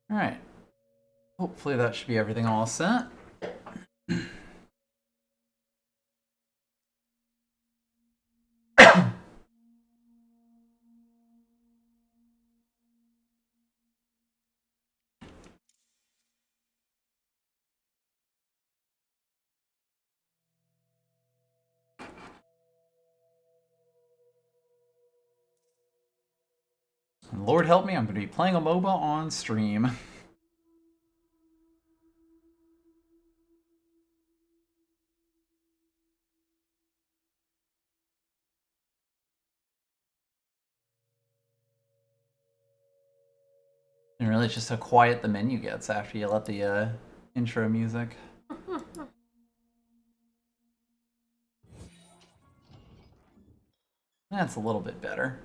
Alright. Hopefully that should be everything all set. And Lord help me, I'm going to be playing a MOBA on stream. And really, it's just how quiet the menu gets after you let the intro music. That's a little bit better.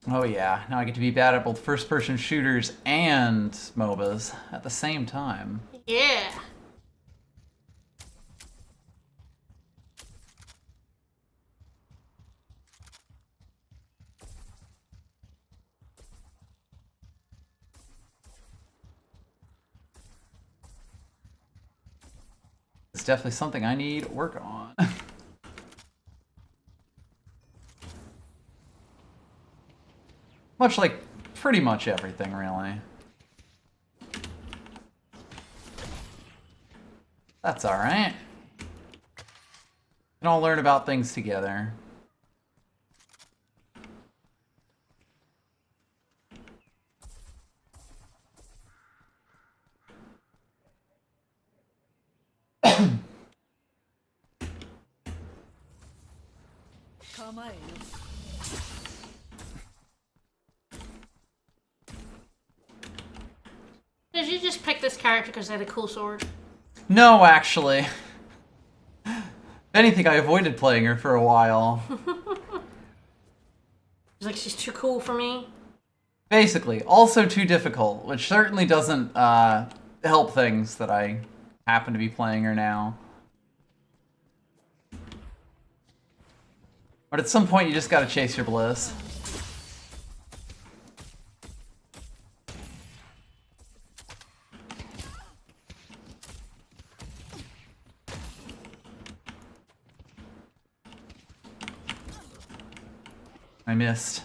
Oh yeah, now I get to be bad at both first-person shooters and MOBAs at the same time. Yeah. It's definitely something I need work on. Much like pretty much everything, really. That's alright. We can all learn about things together. Did you just pick this character because they had a cool sword? No, actually. If anything, I avoided playing her for a while. It's like she's too cool for me. Basically. Also too difficult, which certainly doesn't help things that I happen to be playing her now. But at some point, you just gotta chase your bliss. I missed.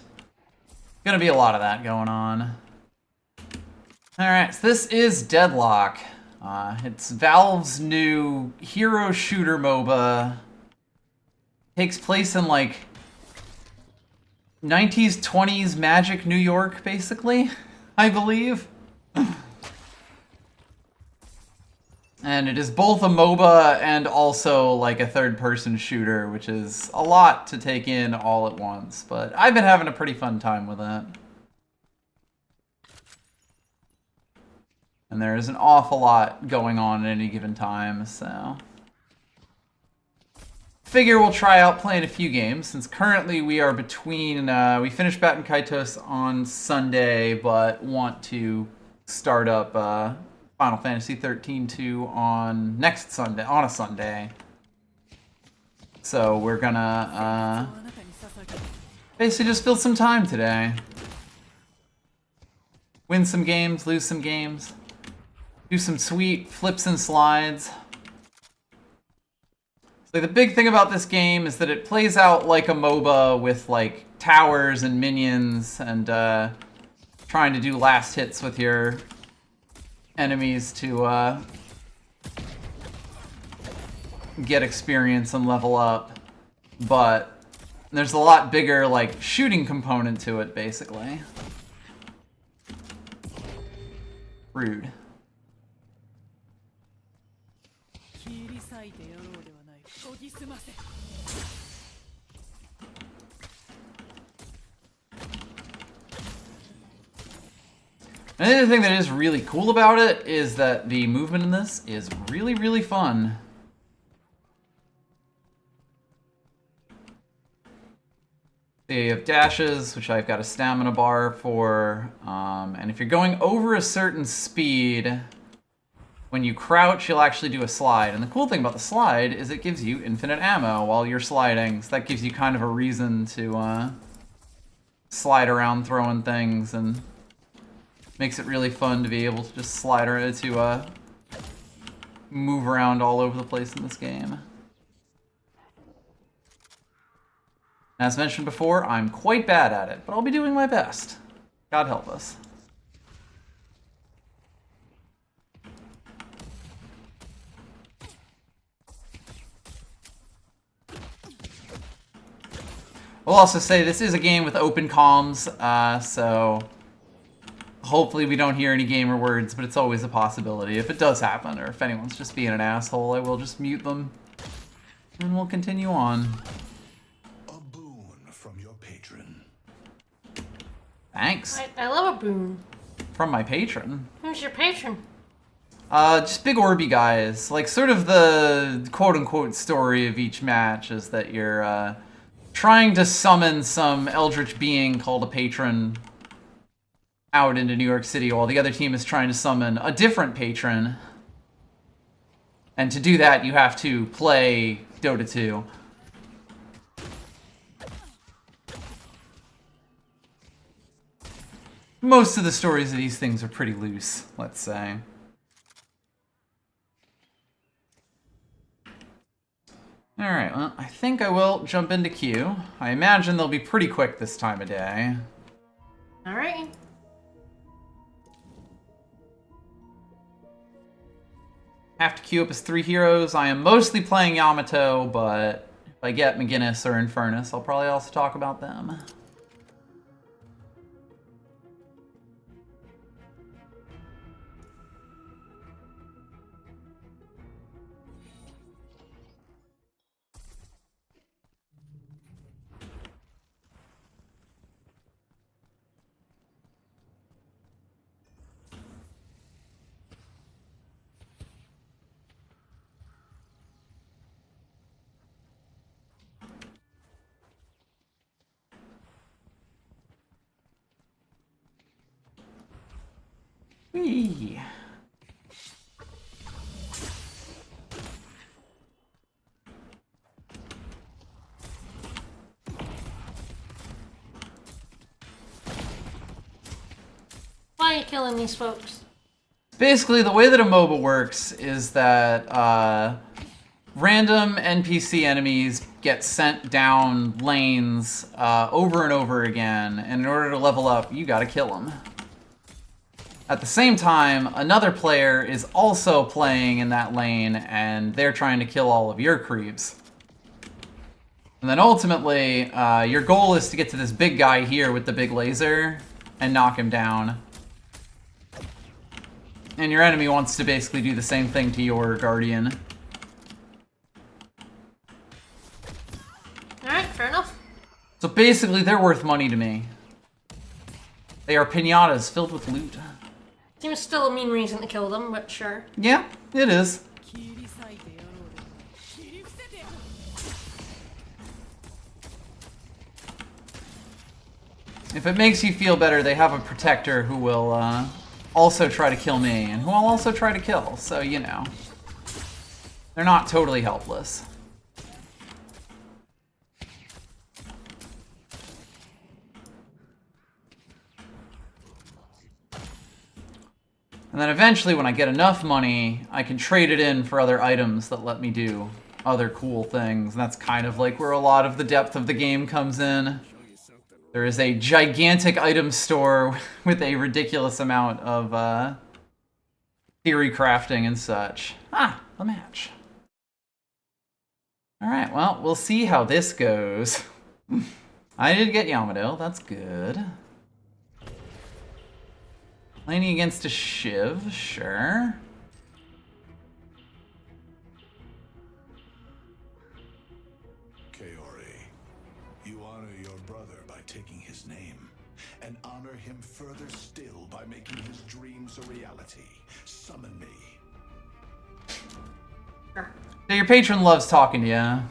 Gonna be a lot of that going on. Alright, so this is Deadlock. It's Valve's new hero shooter MOBA. Takes place in like 90s, 20s magic New York, basically, I believe. And it is both a MOBA and also like a third-person shooter, which is a lot to take in all at once. But I've been having a pretty fun time with it. And there is an awful lot going on at any given time, so... Figure we'll try out playing a few games, since currently we are between... we finished Batten Kaitos on Sunday, but want to start up Final Fantasy 13-2 on next Sunday, on a Sunday. So we're gonna basically just fill some time today. Win some games, lose some games. Do some sweet flips and slides. So the big thing about this game is that it plays out like a MOBA with like towers and minions and trying to do last hits with your enemies to get experience and level up. But there's a lot bigger like shooting component to it, basically. Rude. Another thing that is really cool about it is that the movement in this is really, really fun. You have dashes, which I've got a stamina bar for, and if you're going over a certain speed, when you crouch, you'll actually do a slide. And the cool thing about the slide is it gives you infinite ammo while you're sliding, so that gives you kind of a reason to slide around throwing things, and makes it really fun to be able to just slide around, to move around all over the place in this game. As mentioned before, I'm quite bad at it, but I'll be doing my best. God help us. We'll also say this is a game with open comms, so hopefully we don't hear any gamer words, but it's always a possibility. If it does happen, or if anyone's just being an asshole, I will just mute them, and we'll continue on. A boon from your patron. Thanks. I love a boon. From my patron. Who's your patron? Just big Orby guys. Like, sort of the quote-unquote story of each match is that you're, trying to summon some eldritch being called a patron out into New York City while the other team is trying to summon a different patron. And to do that, you have to play Dota 2. Most of the stories of these things are pretty loose, let's say. Alright, well, I think I will jump into queue. I imagine they'll be pretty quick this time of day. Alright. Have to queue up as 3 heroes. I am mostly playing Yamato, but if I get McGinnis or Infernus, I'll probably also talk about them. Whee! Why are you killing these folks? Basically, the way that a MOBA works is that random NPC enemies get sent down lanes over and over again, and in order to level up, you gotta kill them. At the same time, another player is also playing in that lane, and they're trying to kill all of your creeps. And then ultimately, your goal is to get to this big guy here with the big laser and knock him down. And your enemy wants to basically do the same thing to your guardian. Alright, fair enough. So basically, they're worth money to me. They are piñatas filled with loot. Seems still a mean reason to kill them, but sure. Yeah, it is. If it makes you feel better, they have a protector who will also try to kill me, and who I'll also try to kill, so you know. They're not totally helpless. And then eventually, when I get enough money, I can trade it in for other items that let me do other cool things. And that's kind of like where a lot of the depth of the game comes in. There is a gigantic item store with a ridiculous amount of theory crafting and such. Ah, a match. Alright, well, we'll see how this goes. I did get Yamato, that's good. Laning against a Shiv, sure. Kaori, you honor your brother by taking his name. and honor him further still by making his dreams a reality. Summon me. Sure. So your patron loves talking to you.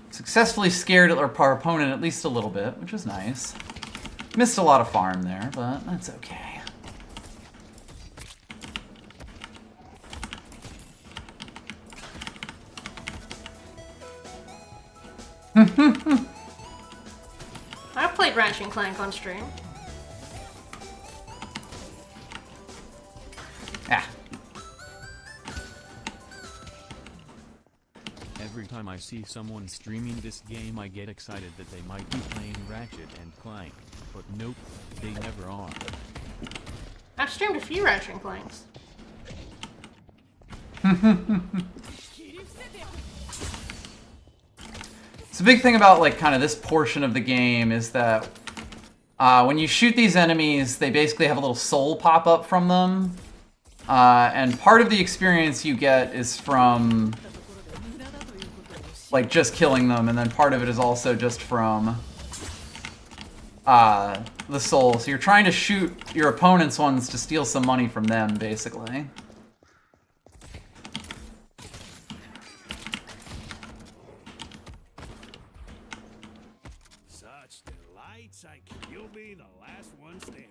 Successfully scared our opponent at least a little bit, which was nice. Missed a lot of farm there, but that's okay. I've played Ratchet and Clank on stream. Ah. Every time I see someone streaming this game I get excited that they might be playing Ratchet and Clank, but nope, they never are. I've streamed a few Ratchet and Clanks. So the big thing about like kind of this portion of the game is that when you shoot these enemies, they basically have a little soul pop up from them. And part of the experience you get is from like just killing them, and then part of it is also just from the soul. So you're trying to shoot your opponent's ones to steal some money from them, basically. Such delight, psychic. You'll be the last one standing.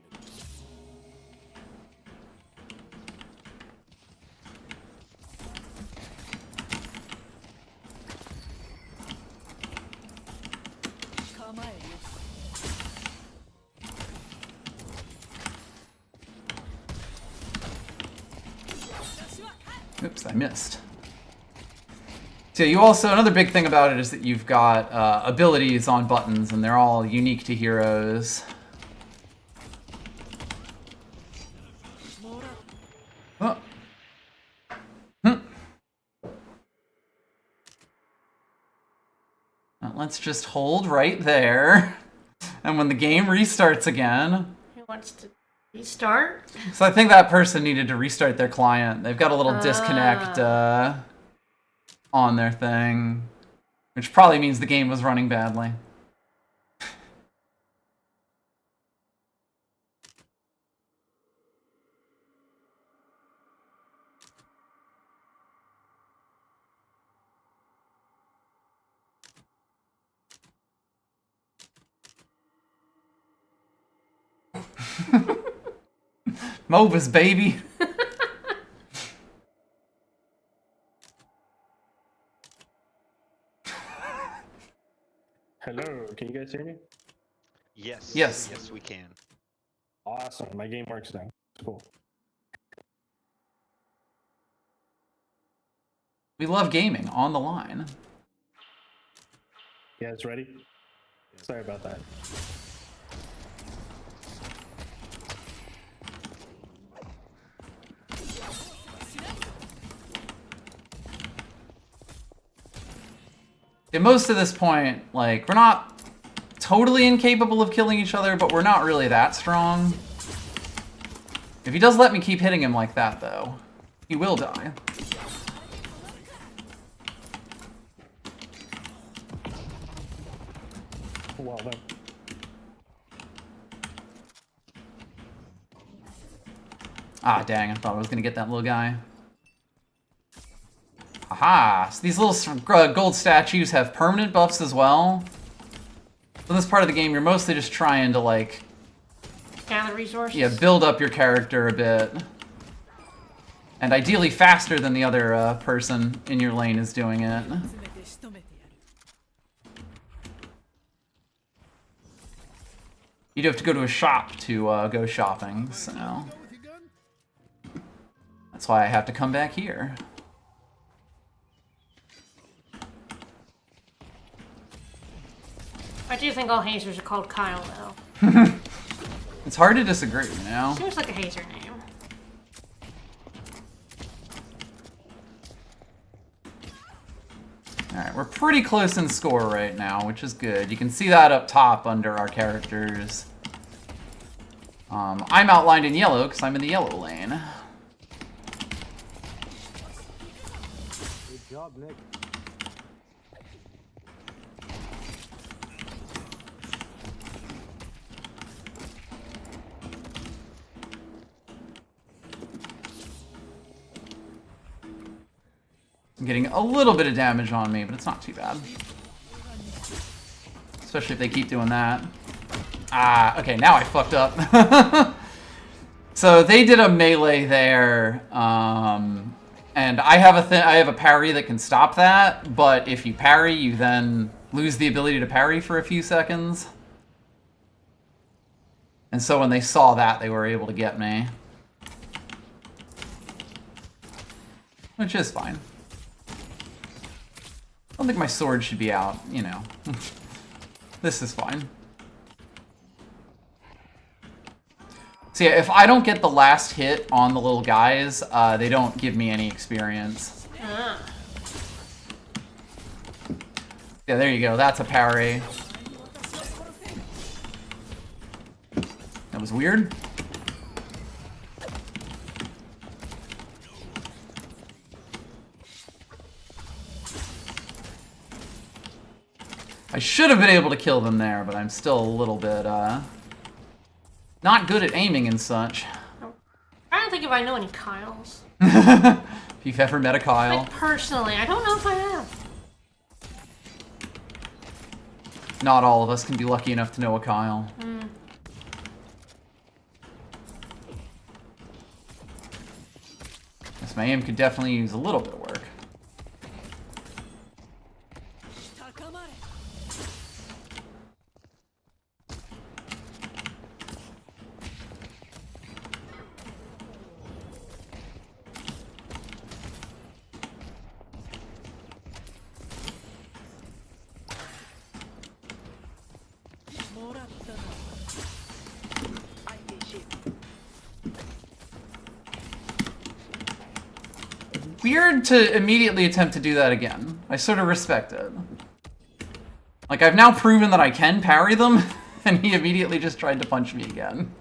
Oops, I missed. So you also, another big thing about it is that you've got abilities on buttons, and they're all unique to heroes. Oh. Well, let's just hold right there. And when the game restarts again... Who wants to restart? So I think that person needed to restart their client. They've got a little disconnect on their thing, which probably means the game was running badly. MOBAs, baby. Hello, can you guys hear me? Yes. Yes. Yes, we can. Awesome, my game works now. Cool. We love gaming on the line. You guys ready? Sorry about that. At most of this point, like, we're not totally incapable of killing each other, but we're not really that strong. If he does let me keep hitting him like that, though, he will die. Well done. Ah, dang, I thought I was gonna get that little guy. Aha! So these little gold statues have permanent buffs as well. So in this part of the game, you're mostly just trying to, like... Gather resources. Yeah, build up your character a bit. And ideally faster than the other person in your lane is doing it. You do have to go to a shop to go shopping, so... That's why I have to come back here. I do think all hazers are called Kyle, though. It's hard to disagree, you know? Seems like a hazer name. Alright, we're pretty close in score right now, which is good. You can see that up top under our characters. I'm outlined in yellow because I'm in the yellow lane. Good job, Nick. I'm getting a little bit of damage on me, but it's not too bad. Especially if they keep doing that. Ah, okay, now I fucked up. So they did a melee there, and I have a parry that can stop that, but if you parry, you then lose the ability to parry for a few seconds. And so when they saw that, they were able to get me. Which is fine. I don't think my sword should be out, you know. This is fine. So yeah, if I don't get the last hit on the little guys, they don't give me any experience. Yeah, there you go. That's a parry. That was weird. I should have been able to kill them there, but I'm still a little bit, not good at aiming and such. I don't think if I know any Kyles. If you've ever met a Kyle. Like, personally, I don't know if I have. Not all of us can be lucky enough to know a Kyle. Yes, my aim could definitely use a little bit of work. Weird to immediately attempt to do that again. I sort of respect it. Like, I've now proven that I can parry them, and he immediately just tried to punch me again.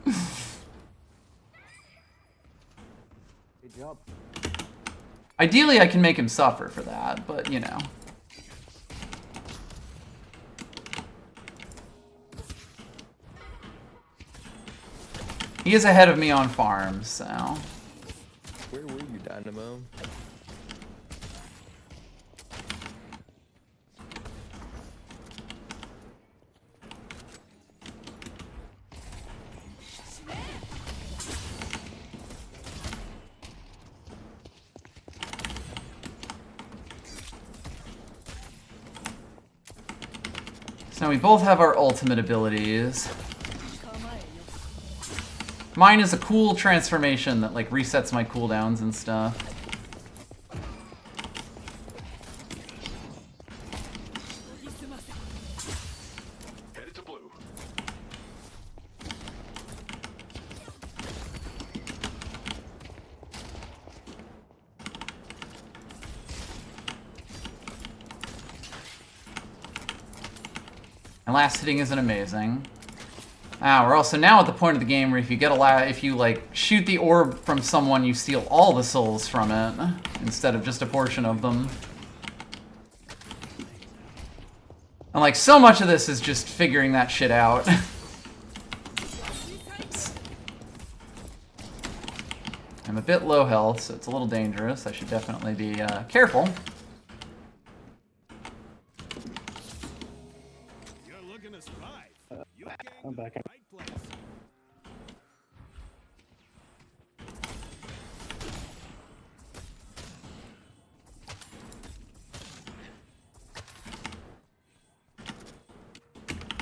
Good job. Ideally, I can make him suffer for that, but, you know. He is ahead of me on farms, so... Where were you, Dynamo? So we both have our ultimate abilities. Mine is a cool transformation that, like, resets my cooldowns and stuff. Headed to blue. And last hitting isn't amazing. Ah, we're also now at the point of the game where if you get if you like shoot the orb from someone, you steal all the souls from it instead of just a portion of them. And like so much of this is just figuring that shit out. I'm a bit low health, so it's a little dangerous. I should definitely be careful. You're looking to survive. You I'm back in. right place.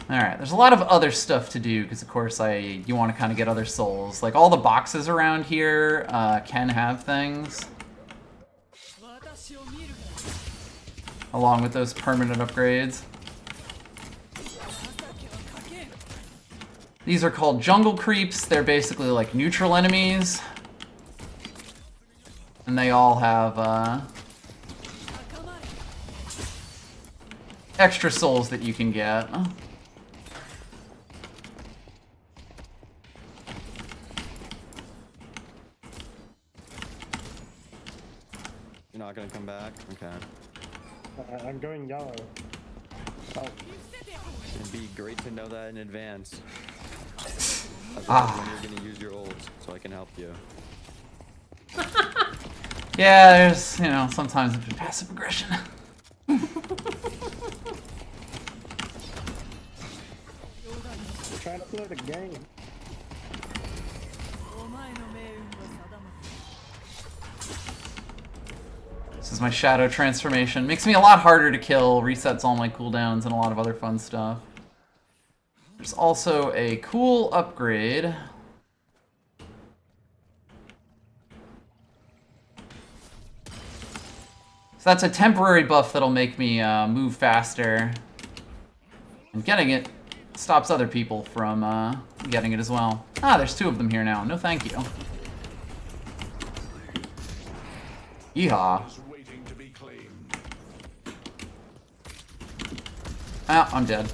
Alright, there's a lot of other stuff to do, because of course you want to kind of get other souls. Like, all the boxes around here can have things. Along with those permanent upgrades. These are called jungle creeps. They're basically like neutral enemies. And they all have extra souls that you can get. You're not gonna come back? Okay. I'm going yellow. Oh, It'd be great to know that in advance. When you're gonna use your ults, so I can help you. Yeah, there's, you know, sometimes a bit of passive aggression. we're trying to play the game. This is my shadow transformation. Makes me a lot harder to kill, resets all my cooldowns, and a lot of other fun stuff. There's also a cool upgrade. So that's a temporary buff that'll make me move faster. And getting it stops other people from getting it as well. Ah, there's 2 of them here now. No thank you. Yeehaw. Is waiting to be claimed. Ah, I'm dead.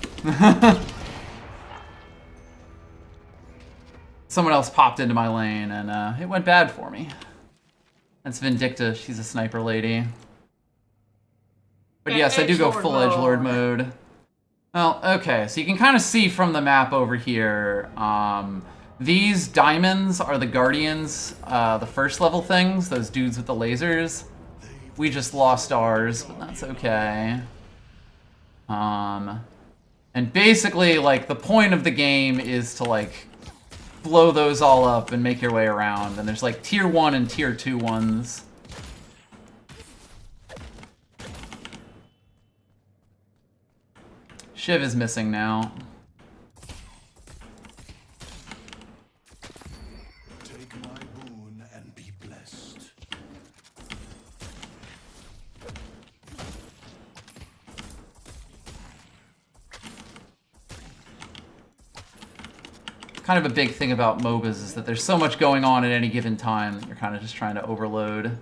Someone else popped into my lane and it went bad for me. That's Vindicta. She's a sniper lady. But Yeah, yes, I do go edgelord full mode. edgelord mode. Well, okay, so you can kind of see from the map over here, these diamonds are the guardians, the first level things, those dudes with the lasers. We just lost ours, but that's okay. And basically, like, the point of the game is to, like, blow those all up and make your way around. And there's, like, tier 1 and tier 2 ones. Shiv is missing now. Take my boon and be blessed. Kind of a big thing about MOBAs is that there's so much going on at any given time that you're kind of just trying to overload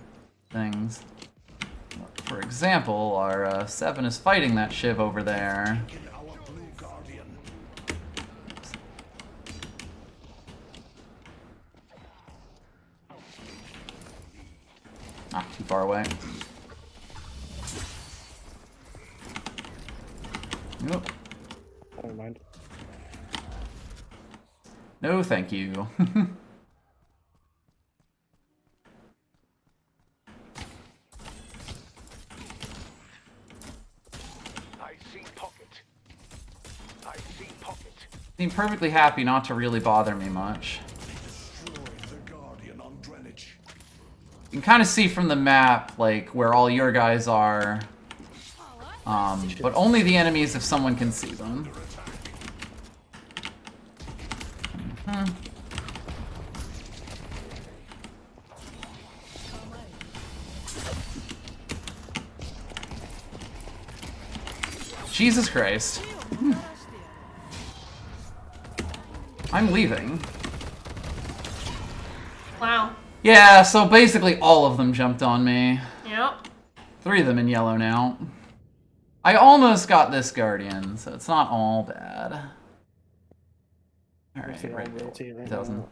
things. For example, our 7 is fighting that Shiv over there. In our blue guardian. Not too far away. Nope. Never mind. No, thank you. I see pocket. I see pocket. Seem perfectly happy not to really bother me much. Destroy the guardian on Greenwich. You can kind of see from the map, like, where all your guys are. But only the enemies if someone can see them. Jesus Christ. I'm leaving. Wow. Yeah, so basically all of them jumped on me. Yep. 3 of them in yellow now. I almost got this Guardian, so it's not all bad. Alright, They all right. rotate right 2000. now.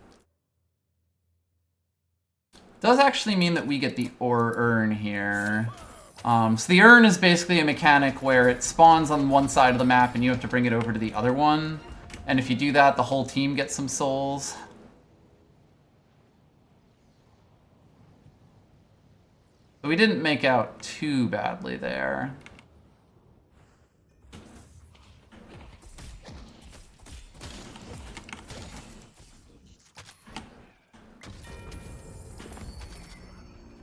Does actually mean that we get the urn here. So the urn is basically a mechanic where it spawns on one side of the map and you have to bring it over to the other one. And if you do that, the whole team gets some souls. So we didn't make out too badly there.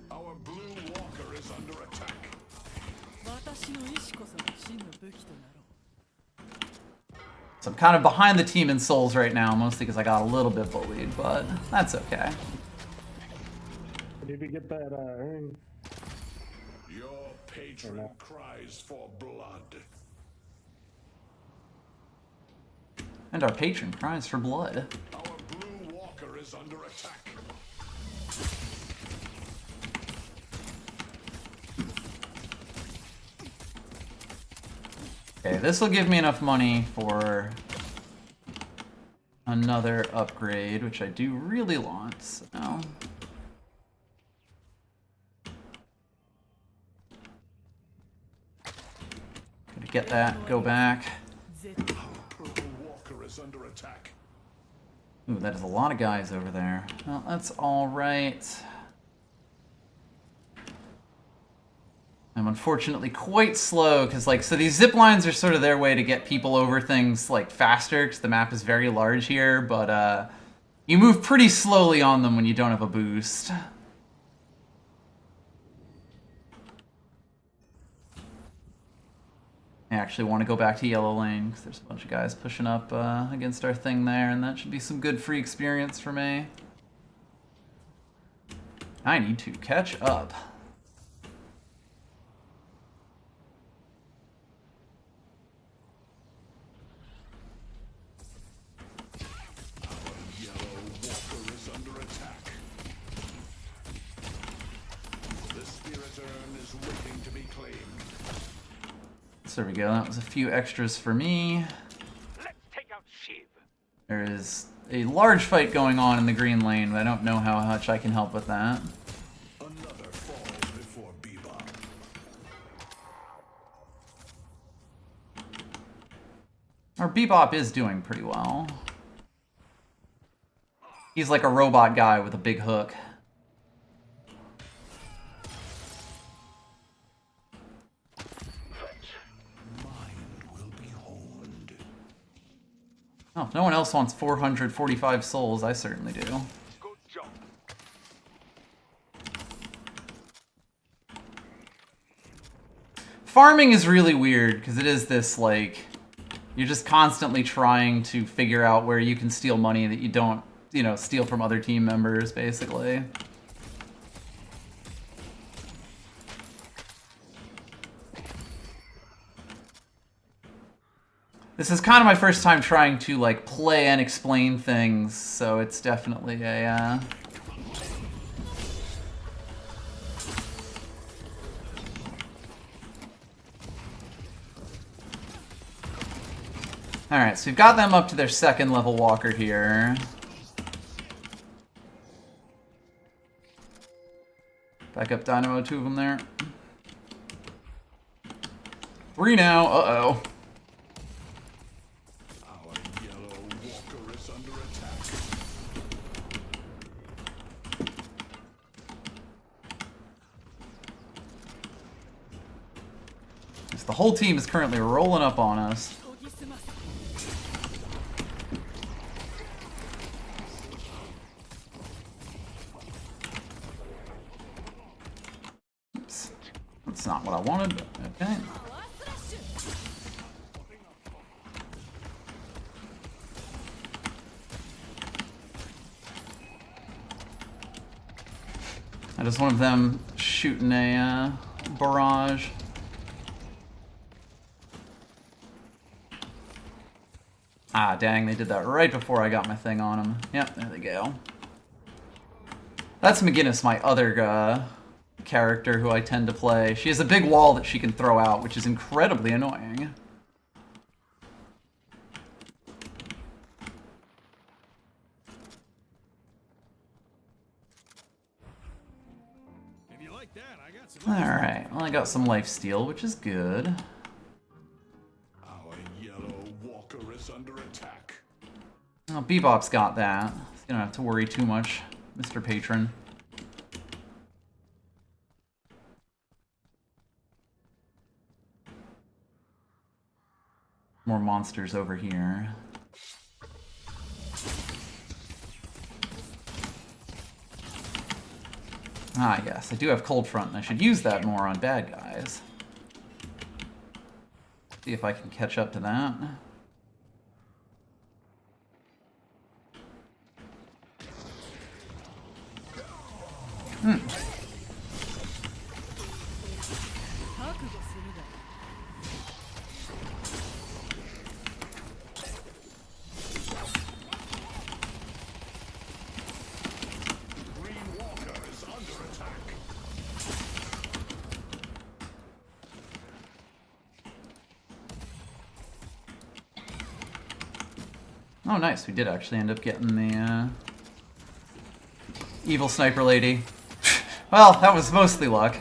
Our blue walker is under attack. So I'm kind of behind the team in souls right now, mostly because I got a little bit bullied, but that's okay. Did we get that urn? Your patron cries for blood. And our patron cries for blood. Our blue walker is under attack. Okay, this will give me enough money for another upgrade, which I do really want, so... Gonna get that, go back. Purple walker is under attack. Ooh, that is a lot of guys over there. Well, that's alright. I'm unfortunately quite slow, because, like, so these zip lines are sort of their way to get people over things, like, faster, because the map is very large here, but, you move pretty slowly on them when you don't have a boost. I actually want to go back to yellow lane, because there's a bunch of guys pushing up against our thing there, and that should be some good free experience for me. I need to catch up. Yellow walker is under attack. The spirit urn is waiting to be claimed. So there we go, that was a few extras for me. Let's take out Shiv. There is a large fight going on in the green lane, but I don't know how much I can help with that. Another falls before Bebop. Our Bebop is doing pretty well. He's like a robot guy with a big hook. Mine will be honed. Oh, if no one else wants 445 souls, I certainly do. Good job. Farming is really weird, because it is this, like, you're just constantly trying to figure out where you can steal money that you don't, you know, steal from other team members, basically. This is kind of my first time trying to, like, play and explain things, so it's definitely a, Alright, so we've got them up to their second level walker here. Back up Dynamo, 2 of them there. 3 now, uh-oh. Our yellow walker is under attack. So the whole team is currently rolling up on us. Oops. That's not what I wanted, but okay. I just wanted them shooting a barrage. Ah, dang, they did that right before I got my thing on them. Yep, there they go. That's McGinnis, my other character who I tend to play. She has a big wall that she can throw out, which is incredibly annoying. If you like that, I got some. Alright, well I got some lifesteal, which is good. Our yellow walker is under attack. Oh, Bebop's got that. He's gonna have to worry too much, Mr. Patron. More monsters over here. Ah, yes, I do have Cold Front, and I should use that more on bad guys. See if I can catch up to that. Oh, nice. We did actually end up getting the evil sniper lady. Well, that was mostly luck.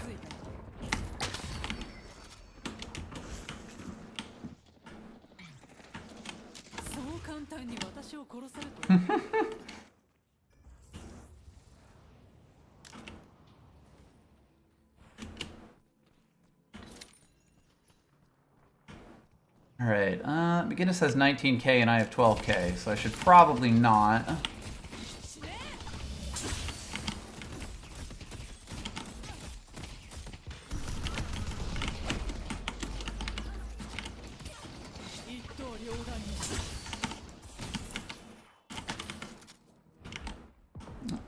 Alright, McGinnis has 19k and I have 12k, so I should probably not.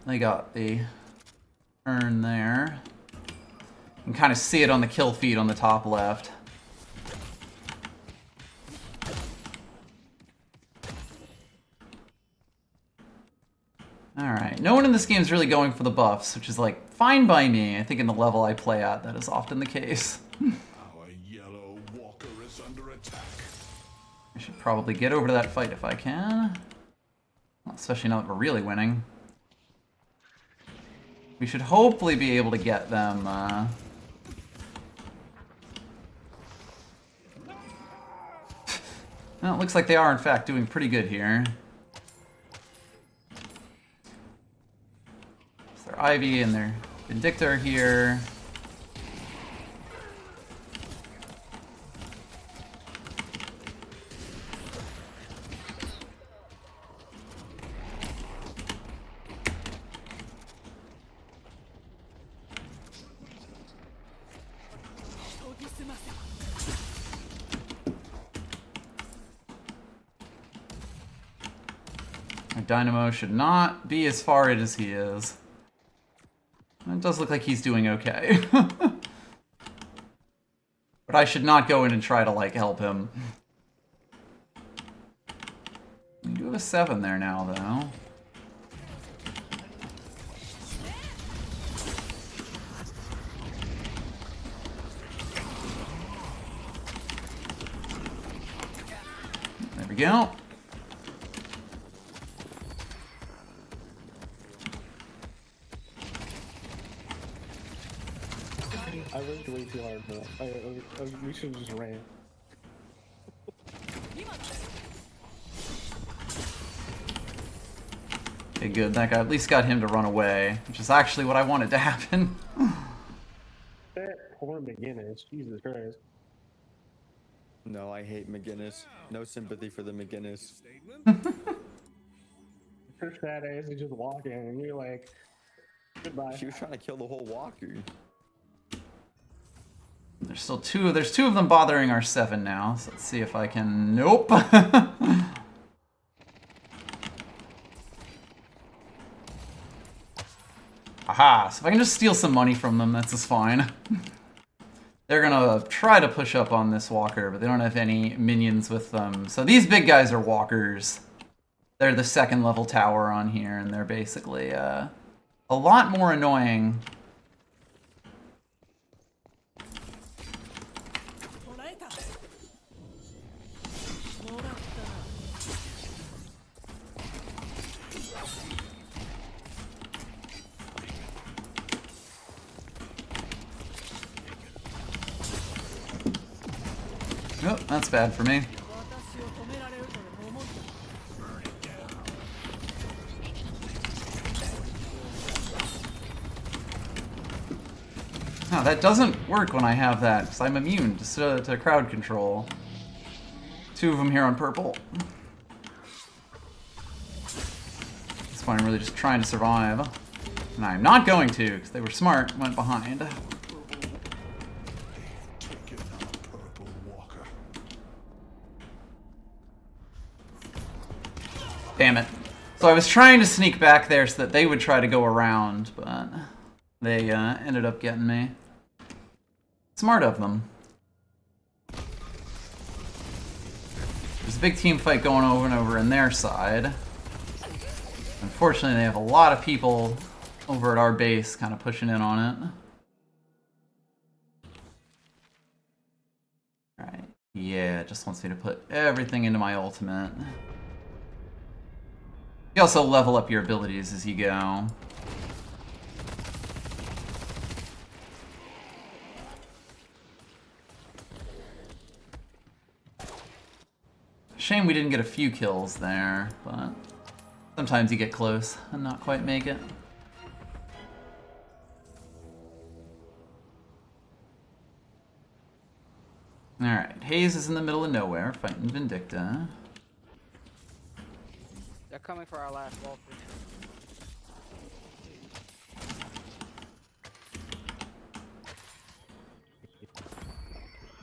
They got the urn there. You can kind of see it on the kill feed on the top left. Alright, no one in this game is really going for the buffs, which is like fine by me. I think in the level I play at, that is often the case. Our yellow walker is under attack. I should probably get over to that fight if I can. Well, especially now that we're really winning. We should hopefully be able to get them, Well, it looks like they are in fact doing pretty good here. So their Ivy and their Vindictor here. My Dynamo should not be as far as he is. It does look like he's doing okay. But I should not go in and try to, like, help him. You do have a 7 there now, though. There we go. I worked way too hard, bro. We should have just ran. Okay, good. That guy at least got him to run away, which is actually what I wanted to happen. That poor McGinnis. Jesus Christ. No, I hate McGinnis. No sympathy for the McGinnis. Her fat ass is just walking, and you're like, goodbye. She was trying to kill the whole walker. There's still there's two of them bothering our 7 now, so let's see if I can... Nope! Aha! So if I can just steal some money from them, that's just fine. They're gonna try to push up on this walker, but they don't have any minions with them. So these big guys are walkers. They're the 2nd level tower on here, and they're basically a lot more annoying. Oh, that's bad for me. No, that doesn't work when I have that, because I'm immune to crowd control. 2 of them here on purple. At this point, I'm really just trying to survive. And I'm not going to, because they were smart, went behind. Taken our purple walker. Damn it. So I was trying to sneak back there so that they would try to go around, but they ended up getting me. Smart of them. There's a big team fight going over and over in their side. Unfortunately, they have a lot of people over at our base kind of pushing in on it. Alright. Yeah, it just wants me to put everything into my ultimate. You also level up your abilities as you go. Shame we didn't get a few kills there, but sometimes you get close and not quite make it. Alright, Hayes is in the middle of nowhere, fighting Vindicta. They're coming for our last Walker.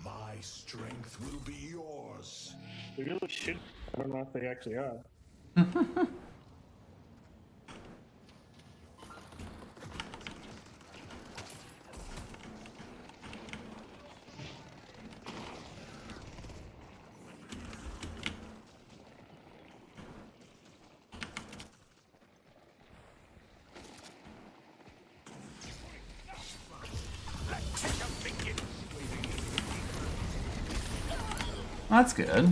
My strength will be yours. They really should. I don't know if they actually are. That's good.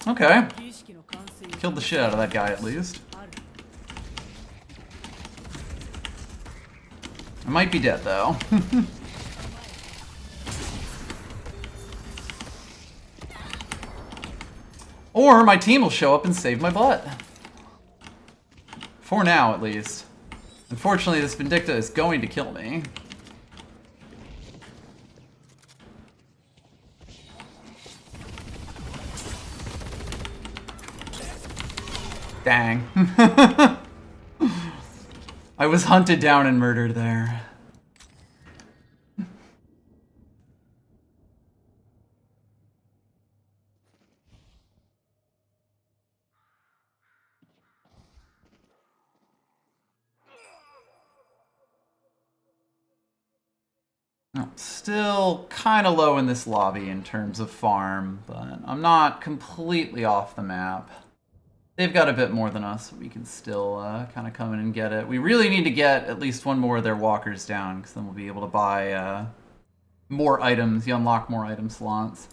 Okay. Killed the shit out of that guy at least. I might be dead though. Or my team will show up and save my butt. For now, at least. Unfortunately, this Vindicta is going to kill me. Dang. I was hunted down and murdered there. Oh, still kind of low in this lobby in terms of farm, but I'm not completely off the map. They've got a bit more than us, but we can still kind of come in and get it. We really need to get at least one more of their walkers down, because then we'll be able to buy more items. You unlock more item slots.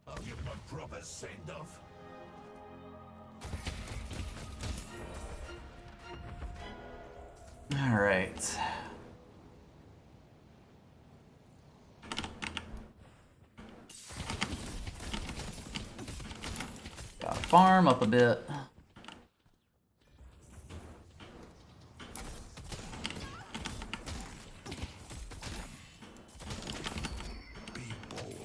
I'll give him a proper send-off. All right. Gotta farm up a bit. Be bold.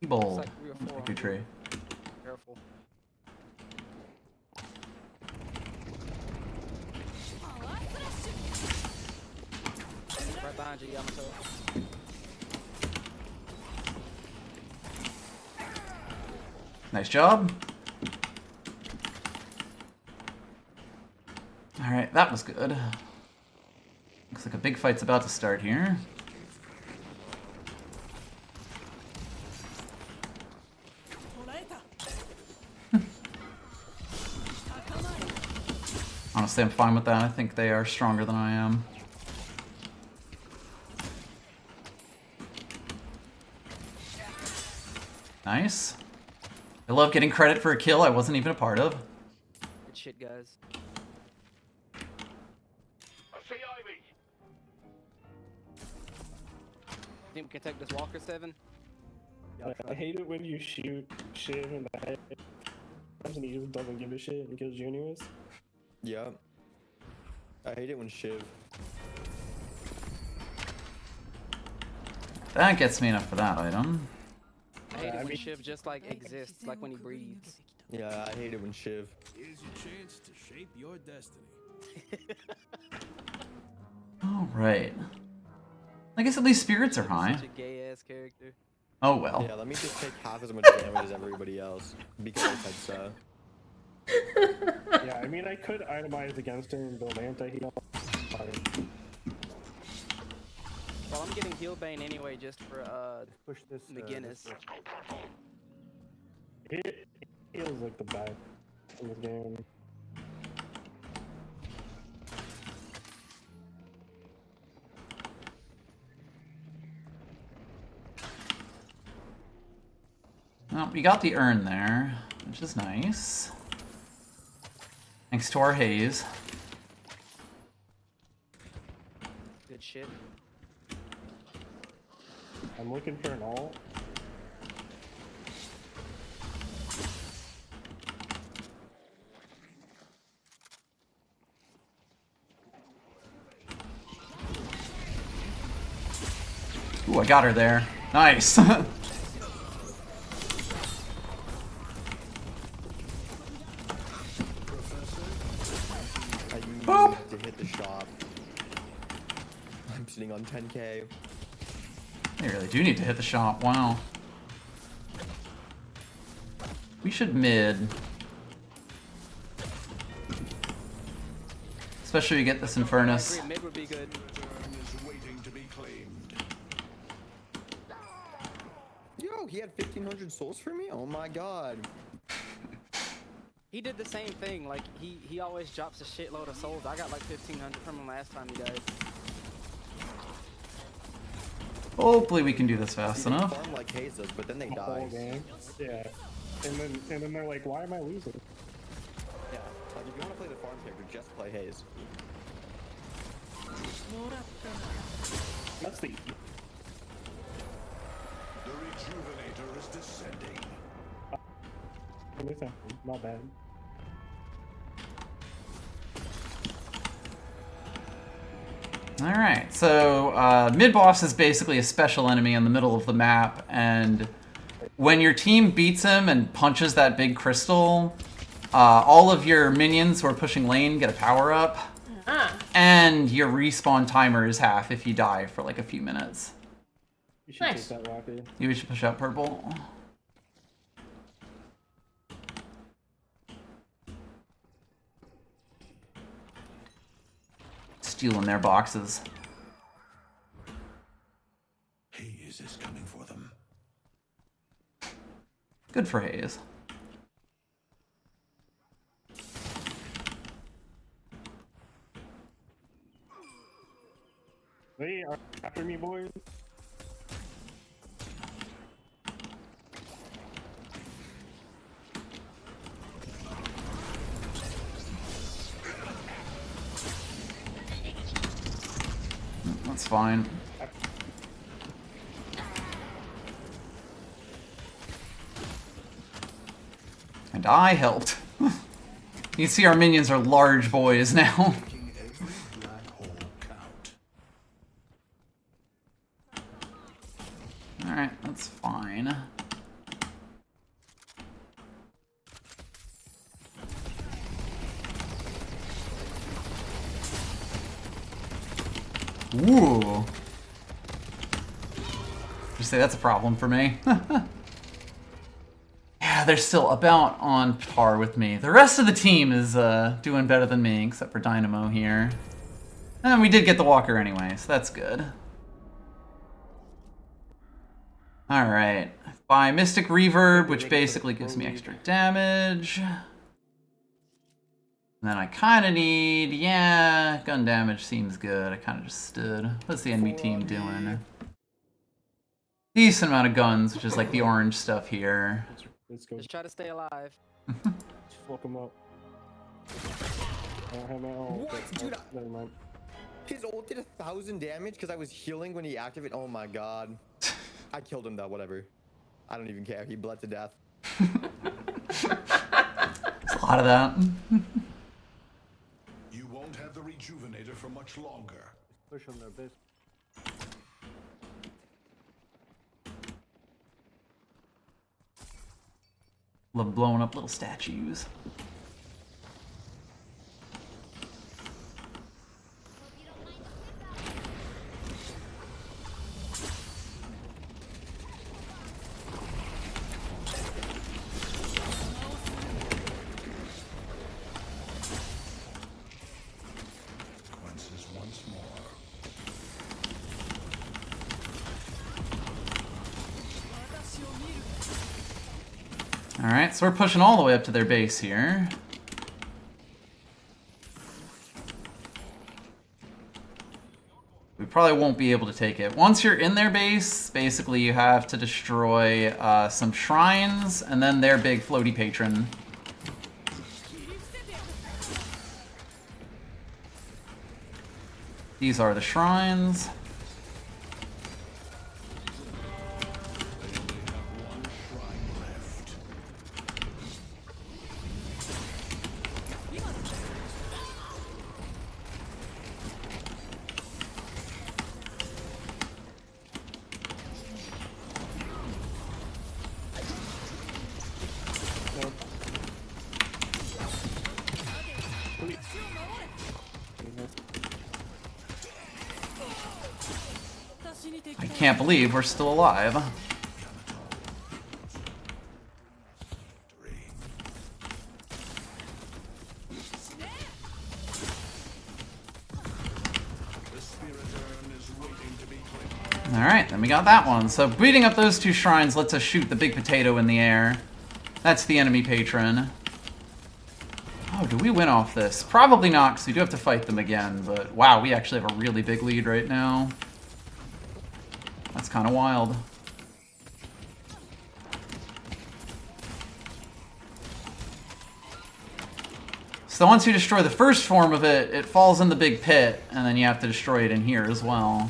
Be bold. It's like 3 or 4 Like your tree. Careful. Right behind you, Yamato. Nice job. Alright, that was good. Looks like a big fight's about to start here. Honestly, I'm fine with that. I think they are stronger than I am. Nice. I love getting credit for a kill I wasn't even a part of. Good shit, guys. I see Ivy. Think we can take this Walker 7? I hate it when you shoot Shiv in the head and he just doesn't give a shit and kills you anyways. Yeah. I hate it when Shiv. That gets me enough for that item. I hate it I when mean- Shiv just like exists, like when he breathes. Yeah, I hate it when Shiv. Here's your chance to shape your destiny. Alright. I guess at least spirits are high. Such a gay ass character. Oh well. Yeah, let me just take half as much damage as everybody else. Because I said so. Yeah, I mean, I could itemize against her and build anti-heal. Well, I'm getting heal bane anyway, just for Push this. McGinnis. Feels like the best in this game. Well, we got the urn there, which is nice. Thanks to our haze. Good shit. I'm looking for an ult. Ooh, I got her there. Nice. I need to hit the shop. I'm sitting on 10k. They really do need to hit the shop. Wow. We should mid. Especially if we get this Infernus. Mid would be good. Turn is waiting to be claimed. Yo, he had 1,500 souls for me? Oh my god. He did the same thing. Like he always drops a shitload of souls. I got like 1,500 from him last time he died. Hopefully we can do this fast See, they enough. farm like Hayes does, but then they The whole die. game. Yeah. And then they're like, why am I losing? Yeah, like if you want to play the farm character, just play Hayes. That's the The Rejuvenator is descending. listen, not bad. Alright, so mid-boss is basically a special enemy in the middle of the map, and when your team beats him and punches that big crystal, all of your minions who are pushing lane get a power-up, and your respawn timer is half if you die for like a few minutes. You should Nice. take that rocket. You should push out purple. Stealing their boxes. Haze is coming for them. Good for Hayes. They are after me, boys. That's fine. And I helped. You can see our minions are large boys now. Making every black hole count. Alright, that's fine. Ooh. Just say that's a problem for me. Yeah, they're still about on par with me. The rest of the team is doing better than me, except for Dynamo here. And we did get the Walker anyway, so that's good. Alright. Buy Mystic Reverb, which basically gives me extra damage. And then I kind of need, yeah, gun damage seems good. I kind of just stood. What's the enemy team doing? Decent amount of guns, which is like the orange stuff here. Let's go. Just try to stay alive. Just fuck them up. I don't have my ult. What? but- Dude, never mind. His ult did 1,000 damage because I was healing when he activated. Oh my god. I killed him though, whatever. I don't even care. He bled to death. There's a lot of that. You won't have the Rejuvenator for much longer. Push on their base. Love blowing up little statues. Consequences once more. Alright, so we're pushing all the way up to their base here. We probably won't be able to take it. Once you're in their base, basically you have to destroy some shrines and then their big floaty patron. These are the shrines. I can't believe we're still alive. Alright, then we got that one. So beating up those two shrines lets us shoot the big potato in the air. That's the enemy patron. Oh, do we win off this? Probably not, because we do have to fight them again, but wow, we actually have a really big lead right now. That's kind of wild. So once you destroy the first form of it, it falls in the big pit, and then you have to destroy it in here as well.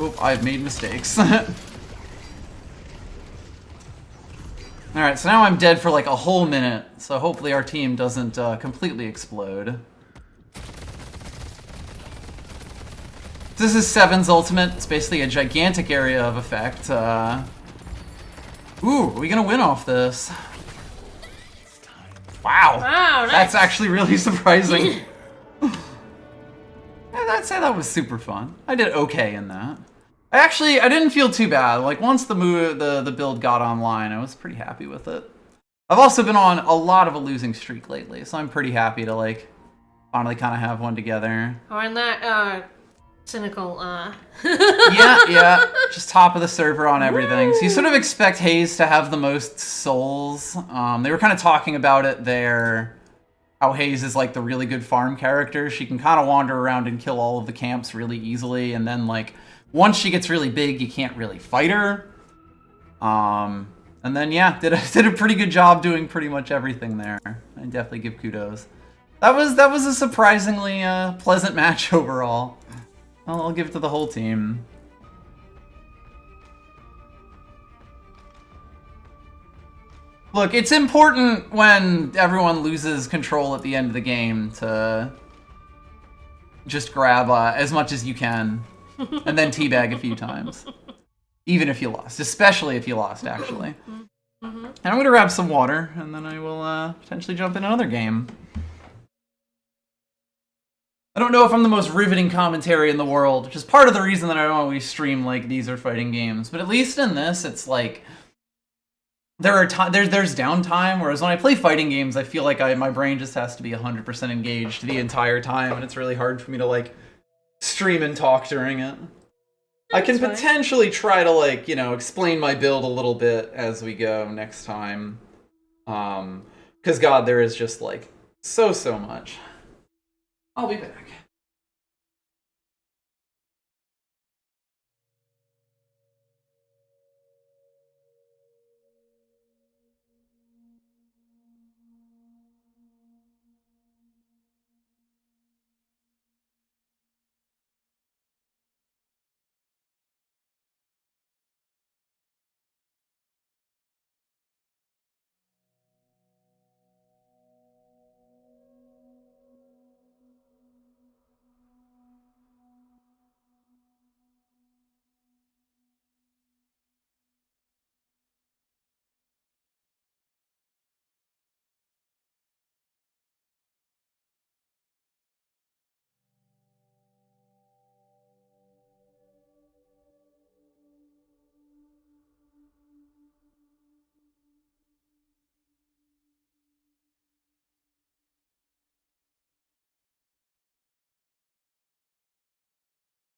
Oop, I've made mistakes. Alright, so now I'm dead for like a whole minute, so hopefully our team doesn't completely explode. This is Seven's ultimate. It's basically a gigantic area of effect. Ooh, are we gonna win off this? Wow. Wow, nice. That's actually really surprising. I'd say that was super fun. I did okay in that. I didn't feel too bad. Like once the build got online, I was pretty happy with it. I've also been on a lot of a losing streak lately, so I'm pretty happy to like finally kind of have one together. Oh, and that cynical. Yeah, just top of the server on everything. So you sort of expect Hayes to have the most souls. They were kind of talking about it there. How Hayes is like the really good farm character. She can kind of wander around and kill all of the camps really easily, and then like once she gets really big, you can't really fight her. And then yeah, did a pretty good job doing pretty much everything there. I definitely give kudos. That was a surprisingly pleasant match overall. I'll give it to the whole team. Look, it's important when everyone loses control at the end of the game to just grab as much as you can and then teabag a few times. Even if you lost. Especially if you lost, actually. And I'm going to grab some water, and then I will potentially jump in another game. I don't know if I'm the most riveting commentary in the world, which is part of the reason that I don't always stream like these are fighting games. But at least in this, it's like there's downtime, whereas when I play fighting games, I feel like my brain just has to be 100% engaged the entire time, and it's really hard for me to like stream and talk during it. I can potentially try to like, explain my build a little bit as we go next time. Because God, there is just like so much. I'll be back.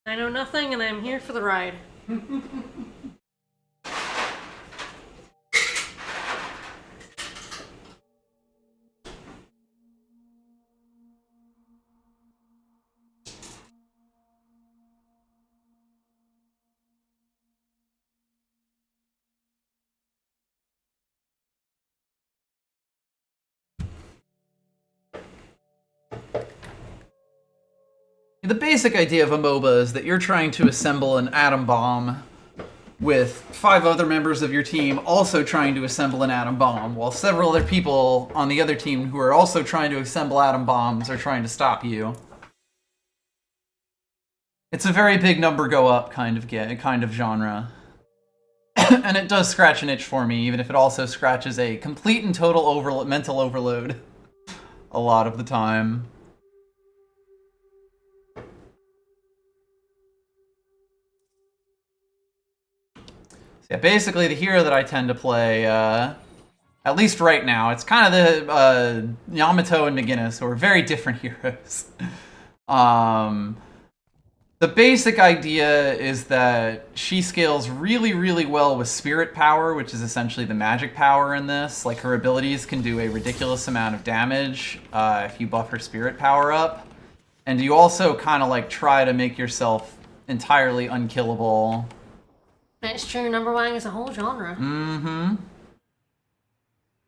I know nothing, and I'm here for the ride. The basic idea of a MOBA is that you're trying to assemble an atom bomb with 5 other members of your team also trying to assemble an atom bomb, while several other people on the other team who are also trying to assemble atom bombs are trying to stop you. It's a very big number go up kind of genre. And it does scratch an itch for me, even if it also scratches a complete and total mental overload a lot of the time. Yeah, basically the hero that I tend to play, at least right now, it's kind of the Yamato and McGinnis, who are very different heroes. The basic idea is that she scales really, really well with spirit power, which is essentially the magic power in this. Like, her abilities can do a ridiculous amount of damage if you buff her spirit power up. And you also kind of like try to make yourself entirely unkillable. It's true, number one is a whole genre. Mm-hmm.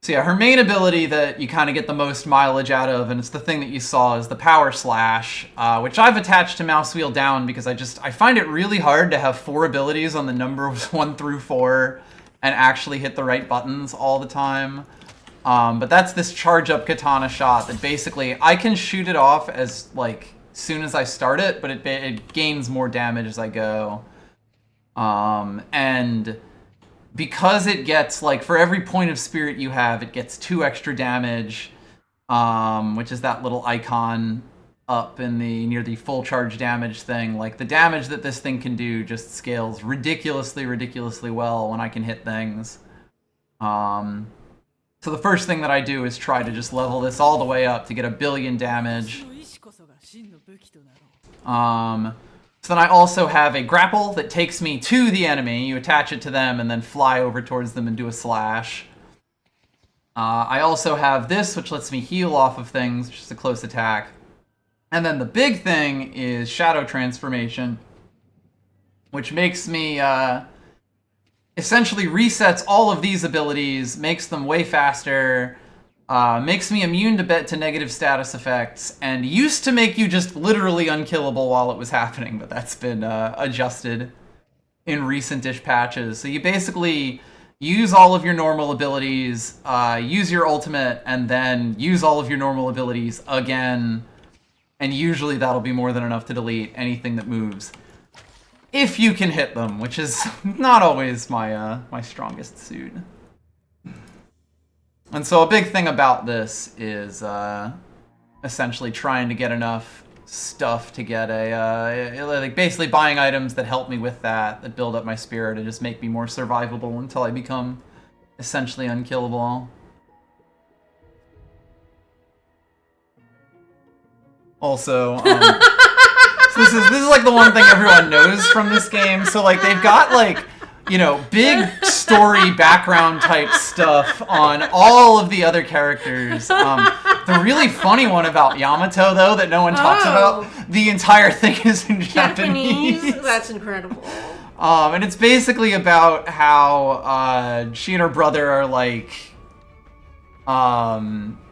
So yeah, her main ability that you kind of get the most mileage out of, and it's the thing that you saw, is the Power Slash, which I've attached to mouse wheel down because I find it really hard to have 4 abilities on the numbers 1 through 4 and actually hit the right buttons all the time. But that's this charge up katana shot that basically I can shoot it off as like soon as I start it, but it gains more damage as I go. And because it gets, like, for every point of spirit you have, it gets 2 extra damage, which is that little icon up in near the full charge damage thing. Like, the damage that this thing can do just scales ridiculously, ridiculously well when I can hit things. So the first thing that I do is try to just level this all the way up to get 1 billion damage. So then I also have a grapple that takes me to the enemy. You attach it to them and then fly over towards them and do a slash. I also have this, which lets me heal off of things, which is a close attack. And then the big thing is Shadow Transformation, which makes me, essentially resets all of these abilities, makes them way faster, makes me immune to negative status effects, and used to make you just literally unkillable while it was happening, but that's been adjusted in recent-ish patches. So you basically use all of your normal abilities, use your ultimate, and then use all of your normal abilities again, and usually that'll be more than enough to delete anything that moves. If you can hit them, which is not always my strongest suit. And so a big thing about this is essentially trying to get enough stuff to get like basically buying items that help me with that build up my spirit and just make me more survivable until I become essentially unkillable. Also, so this is like the one thing everyone knows from this game. So like they've got like, you know, big story background type stuff on all of the other characters. The really funny one about Yamato, though, that no one talks about, the entire thing is in Japanese. That's incredible. And it's basically about how she and her brother are like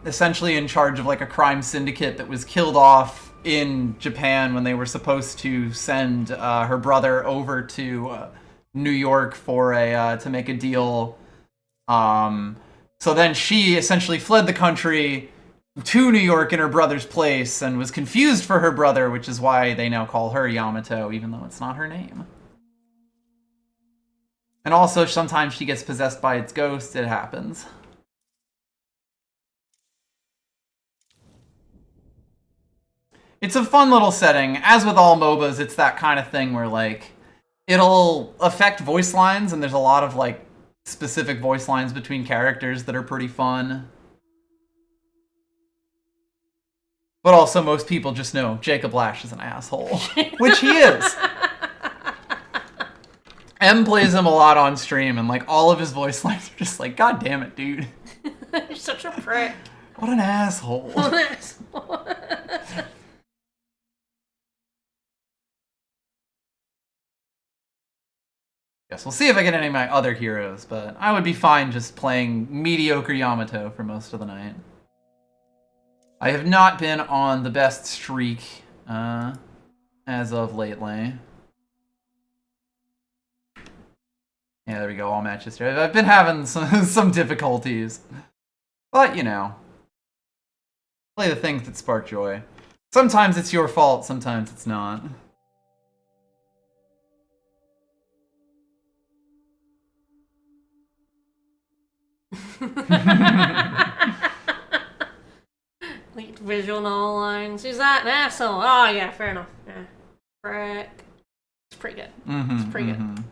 essentially in charge of like a crime syndicate that was killed off in Japan when they were supposed to send her brother over to New York for to make a deal. So then she essentially fled the country to New York in her brother's place and was confused for her brother, which is why they now call her Yamato, even though it's not her name. And also, sometimes she gets possessed by its ghost. It happens. It's a fun little setting. As with all MOBAs, it's that kind of thing where, like, it'll affect voice lines, and there's a lot of, like, specific voice lines between characters that are pretty fun. But also, most people just know Jacob Lash is an asshole. Which he is. M plays him a lot on stream, and like all of his voice lines are just like, God damn it, dude. You're such a prick. What an asshole. Yes, we'll see if I get any of my other heroes, but I would be fine just playing mediocre Yamato for most of the night. I have not been on the best streak as of lately. Yeah, there we go, all matches here. I've been having some difficulties. But, you know, play the things that spark joy. Sometimes it's your fault, sometimes it's not. Leaked visual novel lines. Who's that? An asshole. Oh, yeah, fair enough. Yeah. Frick. It's pretty good. It's pretty good.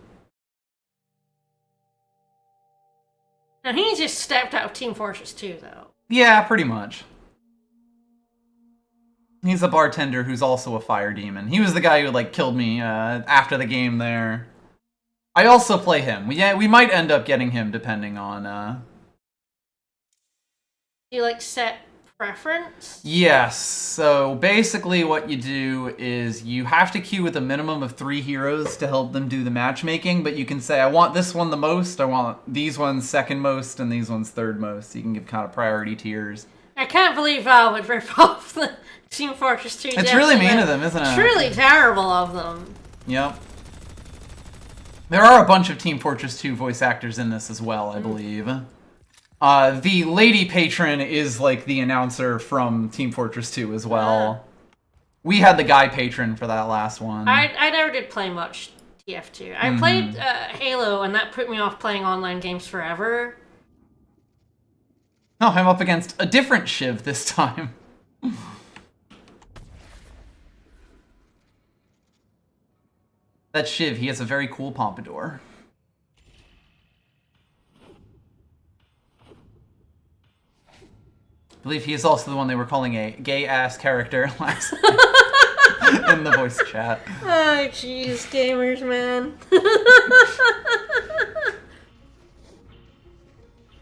Now, he just stepped out of Team Fortress 2, though. Yeah, pretty much. He's a bartender who's also a fire demon. He was the guy who, like, killed me after the game there. I also play him. We might end up getting him depending on... Do you, like, set preference? Yes. So basically what you do is you have to queue with a minimum of 3 heroes to help them do the matchmaking, but you can say, I want this one the most, I want these ones second most, and these ones third most. So you can give kind of priority tiers. I can't believe Valve would rip off the Team Fortress 2 It's really mean of them, isn't it? It's really terrible of them. Yep. There are a bunch of Team Fortress 2 voice actors in this as well, I believe. The lady patron is like the announcer from Team Fortress 2 as well. We had the guy patron for that last one. I never did play much TF2. I played Halo, and that put me off playing online games forever. Oh, I'm up against a different Shiv this time. That Shiv, he has a very cool pompadour. I believe he is also the one they were calling a gay-ass character last in the voice chat. Oh, jeez, gamers, man.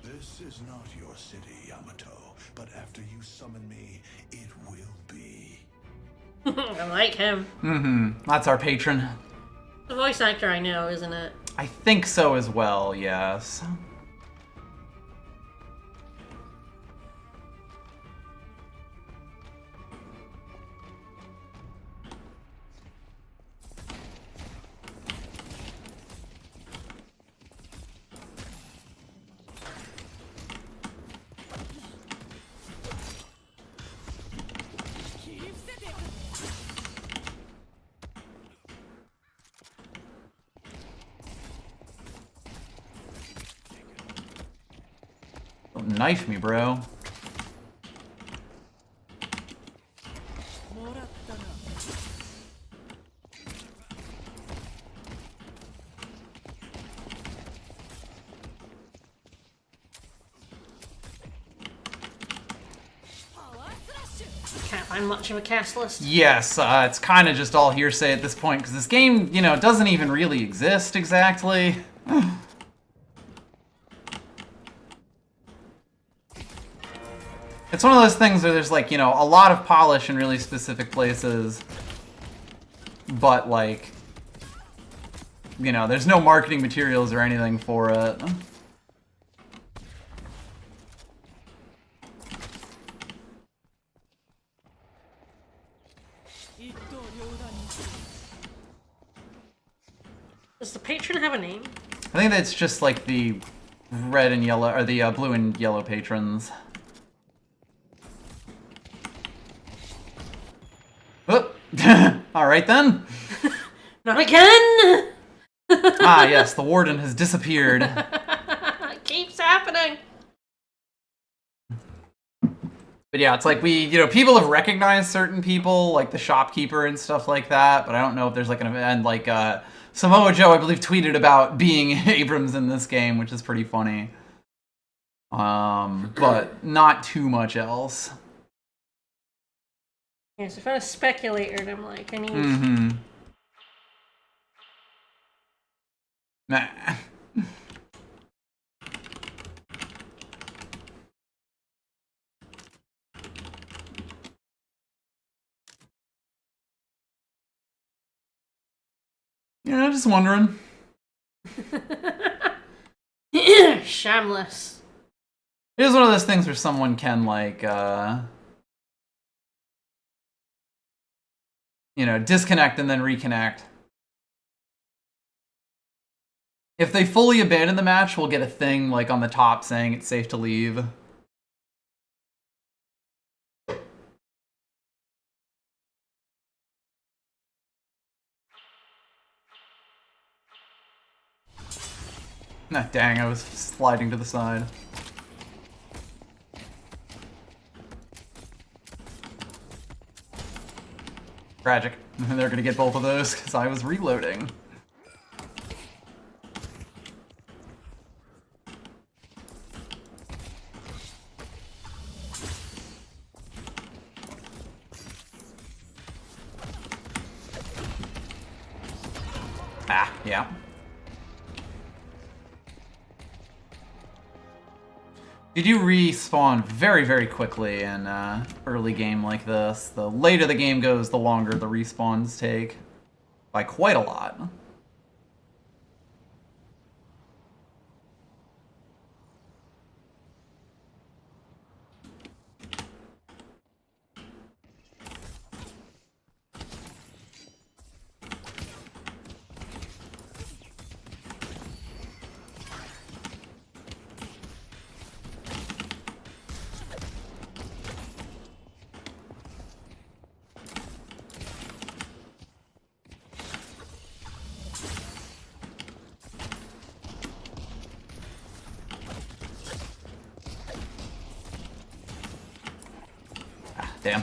This is not your city, Yamato, but after you summon me, it will be. I like him. That's our patron. The voice actor I know, isn't it? I think so as well, yes. Don't knife me, bro. Can't find much of a cast list. Yes, it's kind of just all hearsay at this point, because this game, you know, doesn't even really exist exactly. It's one of those things where there's, like, you know, a lot of polish in really specific places, but, like, you know, there's no marketing materials or anything for it. Does the patron have a name? I think that's just, like, the red and yellow, or the blue and yellow patrons. Oh. Alright then. Not again! Ah, yes, the warden has disappeared. It keeps happening. But yeah, it's like you know, people have recognized certain people, like the shopkeeper and stuff like that, but I don't know if there's like an event, like, Samoa Joe, I believe, tweeted about being Abrams in this game, which is pretty funny. But not too much else. Yes, if I was a speculator, and I'm like, I need... Nah. Yeah, just wondering. Shamless. It is one of those things where someone can, like, you know, disconnect and then reconnect. If they fully abandon the match, we'll get a thing, like, on the top saying it's safe to leave. Nah, dang, I was sliding to the side. Tragic. They're gonna get both of those because I was reloading. Ah, yeah. You do respawn very, very quickly in early game like this. The later the game goes, the longer the respawns take. By quite a lot. Damn.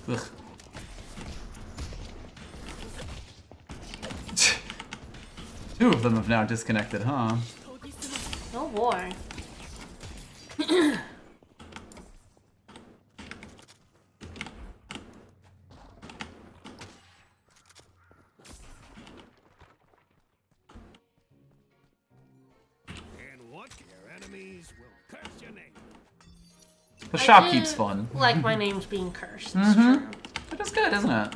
Ugh. Two of them have now disconnected, huh? Oh boy. And what? Your enemies will curse your name. The I shop do keeps fun. like my name's being cursed. It's true. It is good, isn't it?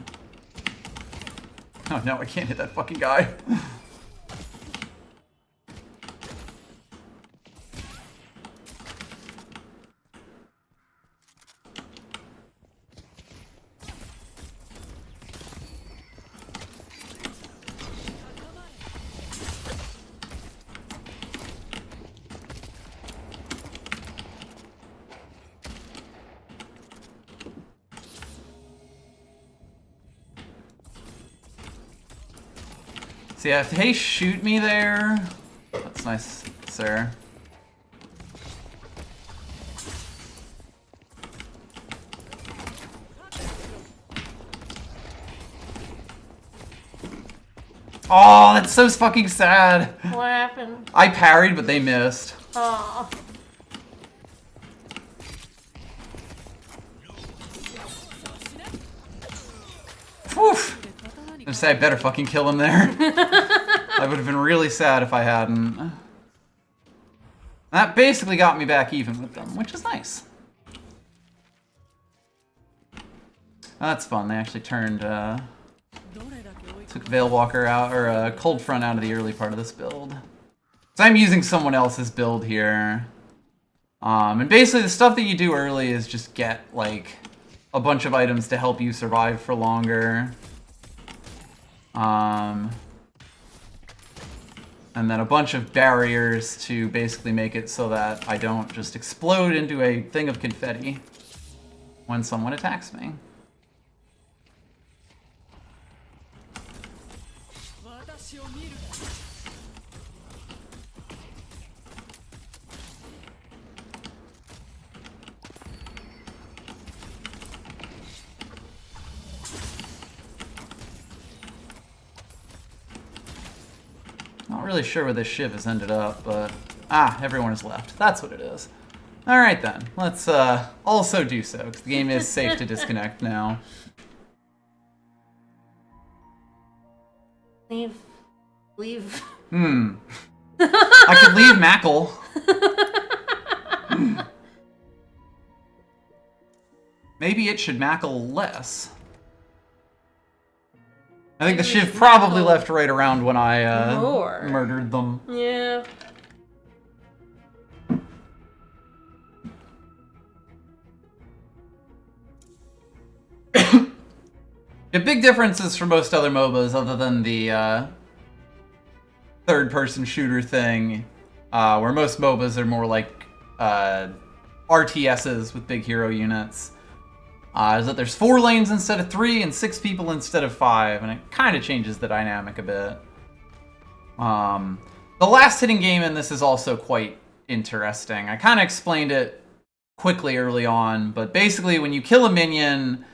Oh no, I can't hit that fucking guy. See, if they shoot me there, that's nice, sir. Oh, that's so fucking sad. What happened? I parried, but they missed. Oh. Woof. I say I better fucking kill him there. I would have been really sad if I hadn't. That basically got me back even with them, which is nice. That's fun. They actually turned, took Veilwalker out, or Cold Front out of the early part of this build. So I'm using someone else's build here. And basically the stuff that you do early is just get, like, a bunch of items to help you survive for longer. and then a bunch of barriers to basically make it so that I don't just explode into a thing of confetti when someone attacks me. Not really sure where this shiv has ended up, but everyone has left. That's what it is. All right then, let's also do so, because the game is safe to disconnect now. Leave. I could leave Mackle. Maybe it should Mackle less. I think the shiv probably left right around when I murdered them. Yeah. The big differences for most other MOBAs, other than the third-person shooter thing, where most MOBAs are more like RTSs with big hero units, is that there's 4 lanes instead of 3 and 6 people instead of 5, and it kind of changes the dynamic a bit. The last hitting game in this is also quite interesting. I kind of explained it quickly early on, but basically when you kill a minion,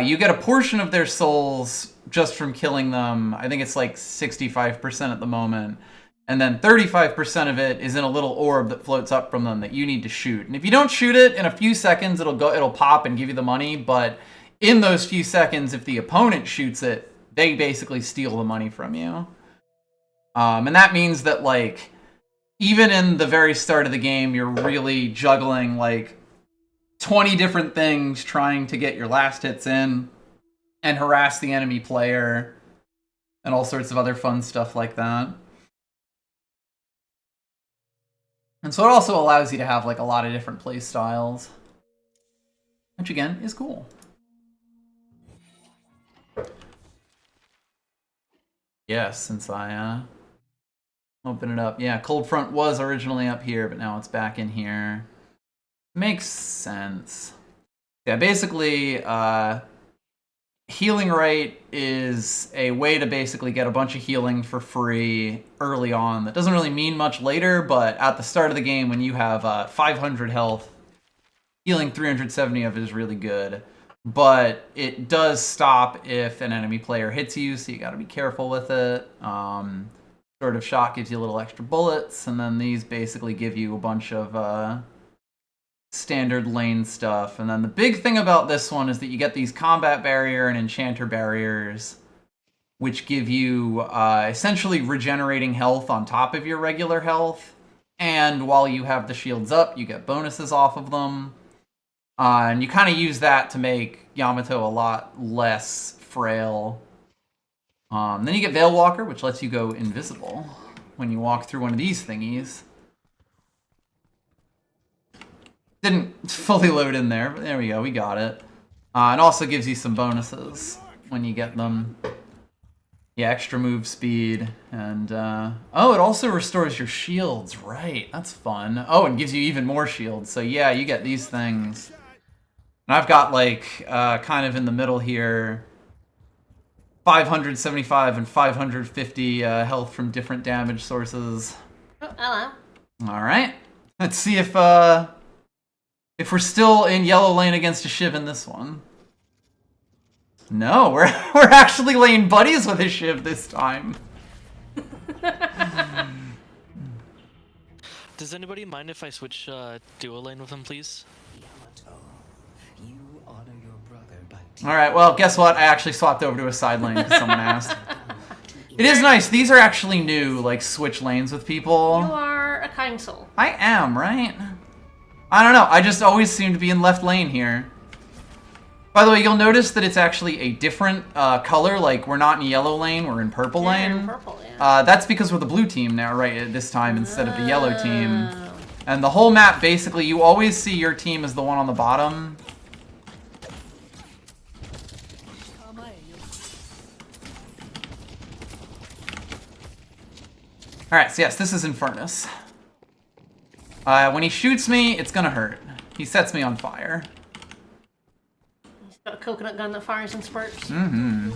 you get a portion of their souls just from killing them. I think it's like 65% at the moment. And then 35% of it is in a little orb that floats up from them that you need to shoot. And if you don't shoot it, in a few seconds it'll pop and give you the money, but in those few seconds, if the opponent shoots it, they basically steal the money from you. And that means that, like, even in the very start of the game, you're really juggling, like, 20 different things trying to get your last hits in and harass the enemy player and all sorts of other fun stuff like that. And so it also allows you to have, like, a lot of different play styles, which again is cool. Yes, since I open it up. Yeah, Cold Front was originally up here, but now it's back in here. Makes sense. Yeah, basically, Healing Rate is a way to basically get a bunch of healing for free early on. That doesn't really mean much later, but at the start of the game, when you have 500 health, healing 370 of it is really good. But it does stop if an enemy player hits you, so you gotta be careful with it. Sort of Shot gives you a little extra bullets, and then these basically give you a bunch of standard lane stuff. And then the big thing about this one is that you get these combat barrier and enchanter barriers, which give you essentially regenerating health on top of your regular health. And while you have the shields up, you get bonuses off of them. And you kind of use that to make Yamato a lot less frail. Then you get Veil Walker, which lets you go invisible when you walk through one of these thingies. Didn't fully load in there, but there we go, we got it. It also gives you some bonuses when you get them. Yeah, extra move speed, and oh, it also restores your shields, right, that's fun. Oh, and gives you even more shields, so yeah, you get these things. And I've got, like, kind of in the middle here, 575 and 550 health from different damage sources. Oh, hello. Alright, let's see if we're still in yellow lane against a Shiv in this one. No, we're actually laying buddies with a Shiv this time. Does anybody mind if I switch duo lane with him, please? Alright, well, guess what? I actually swapped over to a side lane because someone asked. It is nice. These are actually new, like, switch lanes with people. You are a kind soul. I am, right? I don't know. I just always seem to be in left lane here. By the way, you'll notice that it's actually a different color. Like, we're not in yellow lane, we're in purple lane. In purple, yeah. That's because we're the blue team now, right, at this time, instead of the yellow team. And the whole map, basically, you always see your team as the one on the bottom. Alright, so yes, this is Infernus. When he shoots me, it's gonna hurt. He sets me on fire. He's got a coconut gun that fires in spurts. Mm-hmm.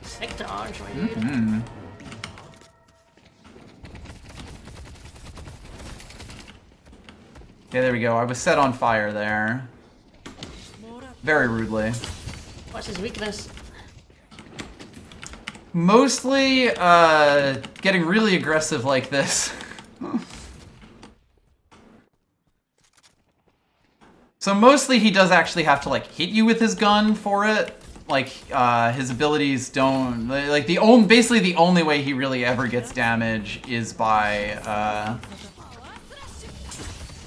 Sick dodge, my dude. Mm-hmm. Okay, there we go. I was set on fire there. Very rudely. What's his weakness? Mostly, getting really aggressive like this. So mostly he does actually have to, like, hit you with his gun for it. Like, his abilities don't... Like, basically the only way he really ever gets damage is by,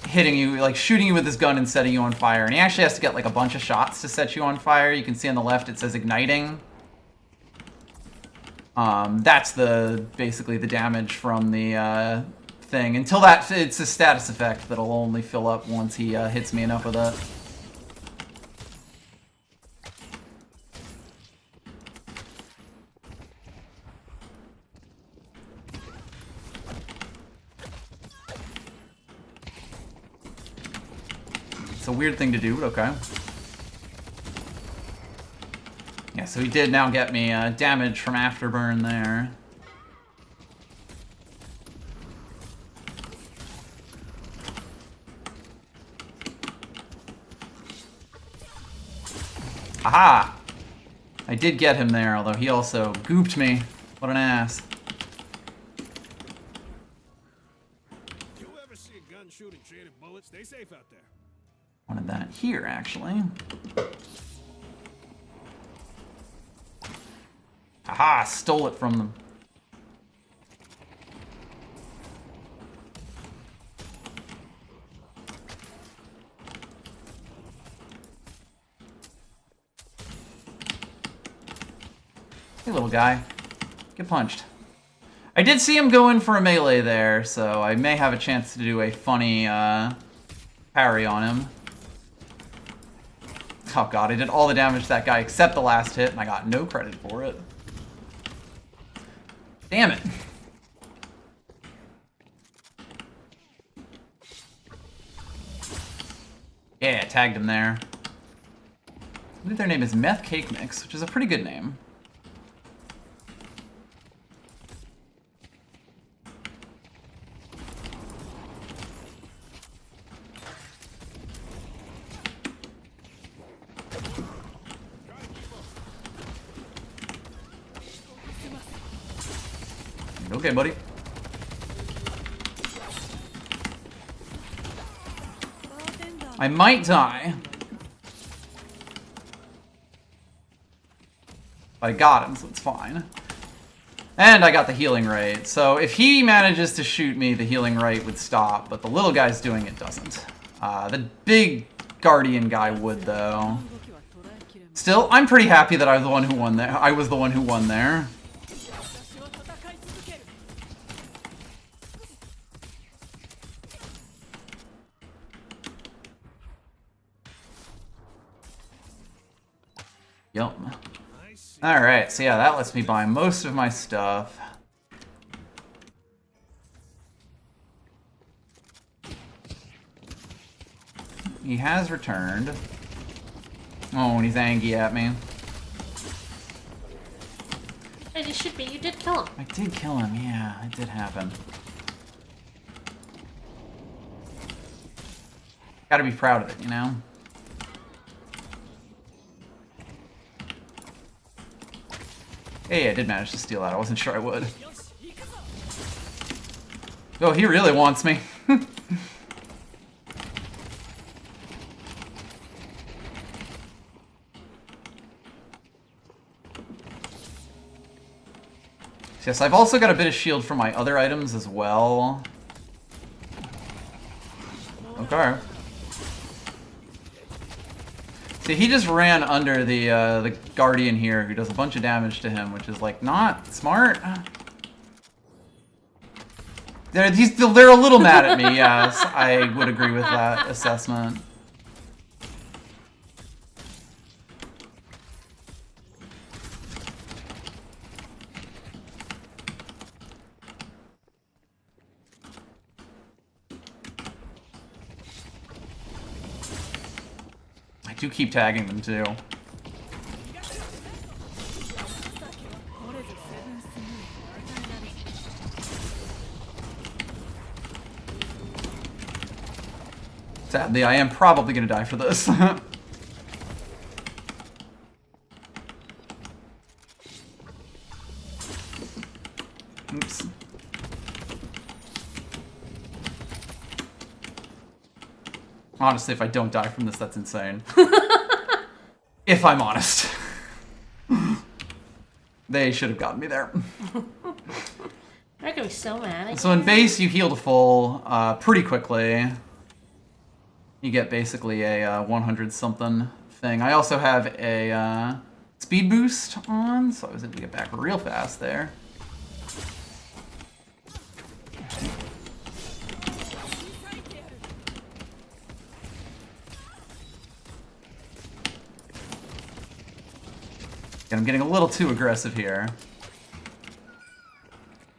hitting you, like, shooting you with his gun and setting you on fire. And he actually has to get, like, a bunch of shots to set you on fire. You can see on the left it says igniting. That's basically the damage from the thing. Until that, it's a status effect that'll only fill up once he hits me enough with it. It's a weird thing to do, but okay. Yeah, so he did now get me damage from Afterburn there. Aha! I did get him there, although he also gooped me. What an ass. If you ever see a gun shooting straight at bullets, stay safe out there. Wanted that here, actually. Aha! Stole it from them. Hey, little guy. Get punched. I did see him go in for a melee there, so I may have a chance to do a funny parry on him. Oh god, I did all the damage to that guy except the last hit, and I got no credit for it. Damn it. Yeah, tagged him there. I believe their name is Meth Cake Mix, which is a pretty good name. Okay, buddy. I might die. But I got him, so it's fine. And I got the healing rate. So if he manages to shoot me, the healing rate would stop, but the little guy's doing it doesn't. The big guardian guy would, though. Still, I'm pretty happy that I was the one who won there. I was the one who won there. Yep. Alright, so yeah, that lets me buy most of my stuff. He has returned. Oh, and he's angry at me. As you should be, you did kill him. I did kill him, yeah, it did happen. Gotta be proud of it, you know? Hey, I did manage to steal that. I wasn't sure I would. Oh, he really wants me. Yes, I've also got a bit of shield for my other items as well. Okay. See, he just ran under the Guardian here, who does a bunch of damage to him, which is, like, not smart. They're a little mad at me, yes. I would agree with that assessment. do keep tagging them too. Sadly, I am probably gonna die for this. Oops. Honestly, if I don't die from this, that's insane. If I'm honest. They should have gotten me there. They're gonna be so mad. So in base, you heal to full pretty quickly. You get basically a 100 something thing. I also have a speed boost on, so I was able to get back real fast there. And I'm getting a little too aggressive here.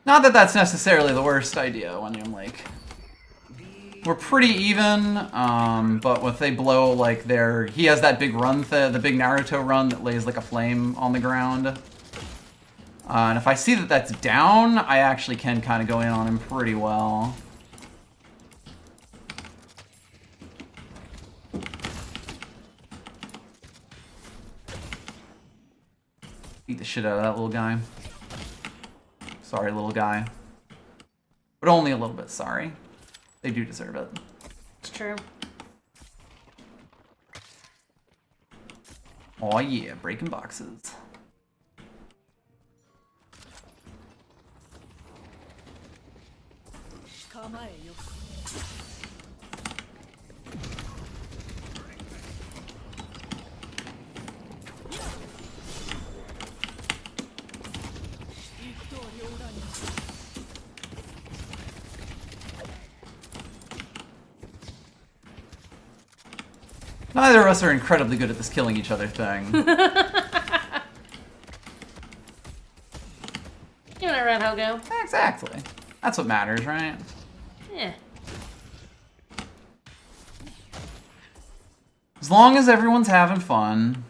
Not that that's necessarily the worst idea when I'm like... We're pretty even, but if they blow like their... He has that big run, the big Naruto run that lays like a flame on the ground. And if I see that that's down, I actually can kind of go in on him pretty well. Beat the shit out of that little guy. Sorry, little guy. But only a little bit sorry. They do deserve it. It's true. Oh yeah, breaking boxes. Neither of us are incredibly good at this killing each other thing. Give it a red Hogo. Exactly. That's what matters, right? Yeah. As long as everyone's having fun.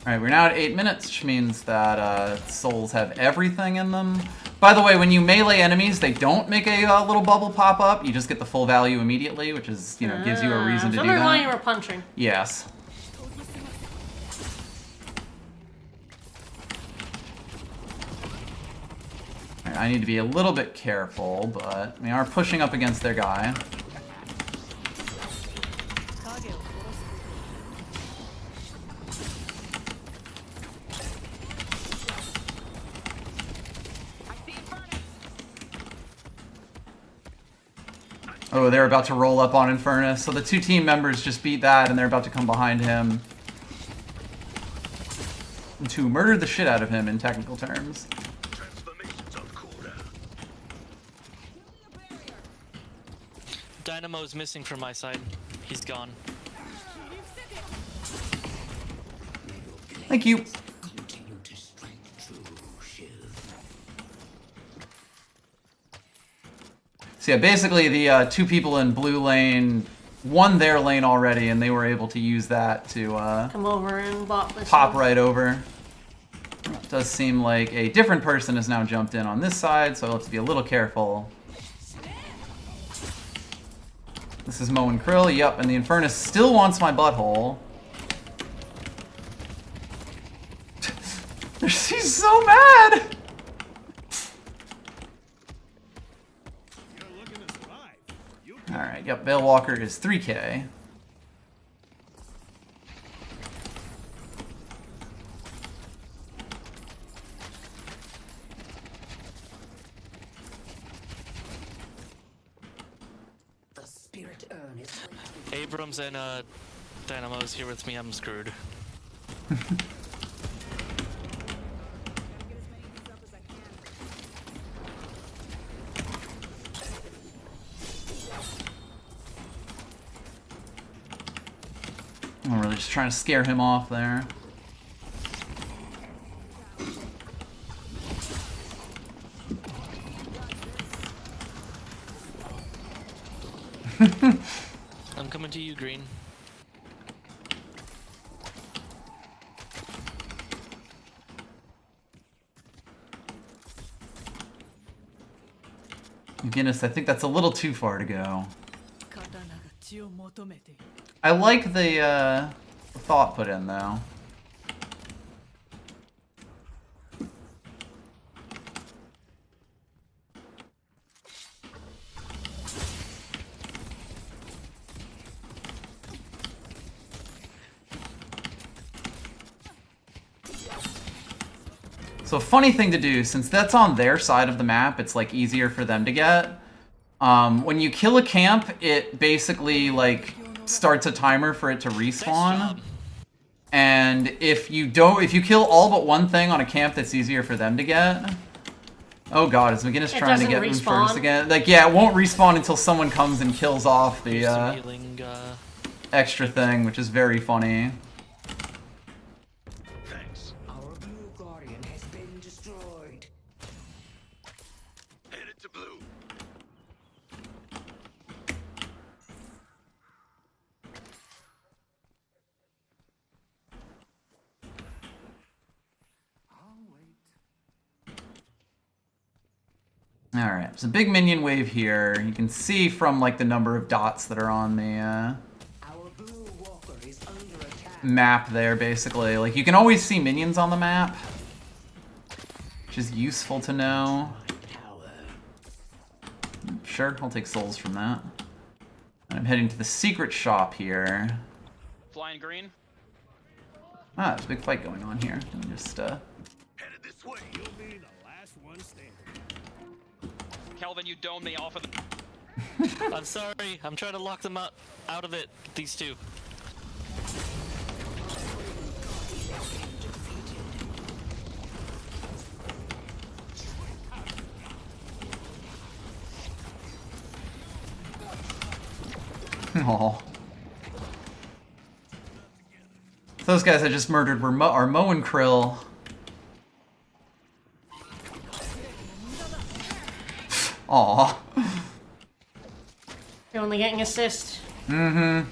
Alright, we're now at 8 minutes, which means that souls have everything in them. By the way, when you melee enemies, they don't make a little bubble pop up. You just get the full value immediately, which is, you know, gives you a reason to do that. Why you were punching. Yes. Right, I need to be a little bit careful, but we are pushing up against their guy. Oh, they're about to roll up on Infernus. So the two team members just beat that, and they're about to come behind him to murder the shit out of him in technical terms. Dynamo's missing from my side. He's gone. Thank you. So yeah, basically the two people in blue lane won their lane already, and they were able to use that to come over and bot this pop one. right over. It does seem like a different person has now jumped in on this side, so I'll have to be a little careful. This is Mo and Krill, yep, and the Infernus still wants my butthole. She's so mad! Alright, yep, Veil Walker is 3k. The spirit urn is Abrams and Dynamo's here with me. I'm screwed. I'm really just trying to scare him off there. I'm coming to you, Green. Guinness, I think that's a little too far to go. I like the thought put in, though. So a funny thing to do, since that's on their side of the map, it's like easier for them to get. When you kill a camp, it basically like starts a timer for it to respawn. And if you kill all but one thing on a camp that's easier for them to get. Oh god, is McGinnis trying to get him first again? Like, yeah, it won't respawn until someone comes and kills off the extra thing, which is very funny. Alright, there's a big minion wave here. You can see from like the number of dots that are on the map there, basically. Like, you can always see minions on the map, which is useful to know. Sure, I'll take souls from that. And I'm heading to the secret shop here. Flying green. Ah, there's a big fight going on here. Let me just, Headed this way. You'll be the last one standing. Kelvin, you domed me off of the... I'm sorry. I'm trying to lock them out of it. These two. Aww. Those guys I just murdered are Mo and Krill. Aww. You're only getting assist. Mm-hmm.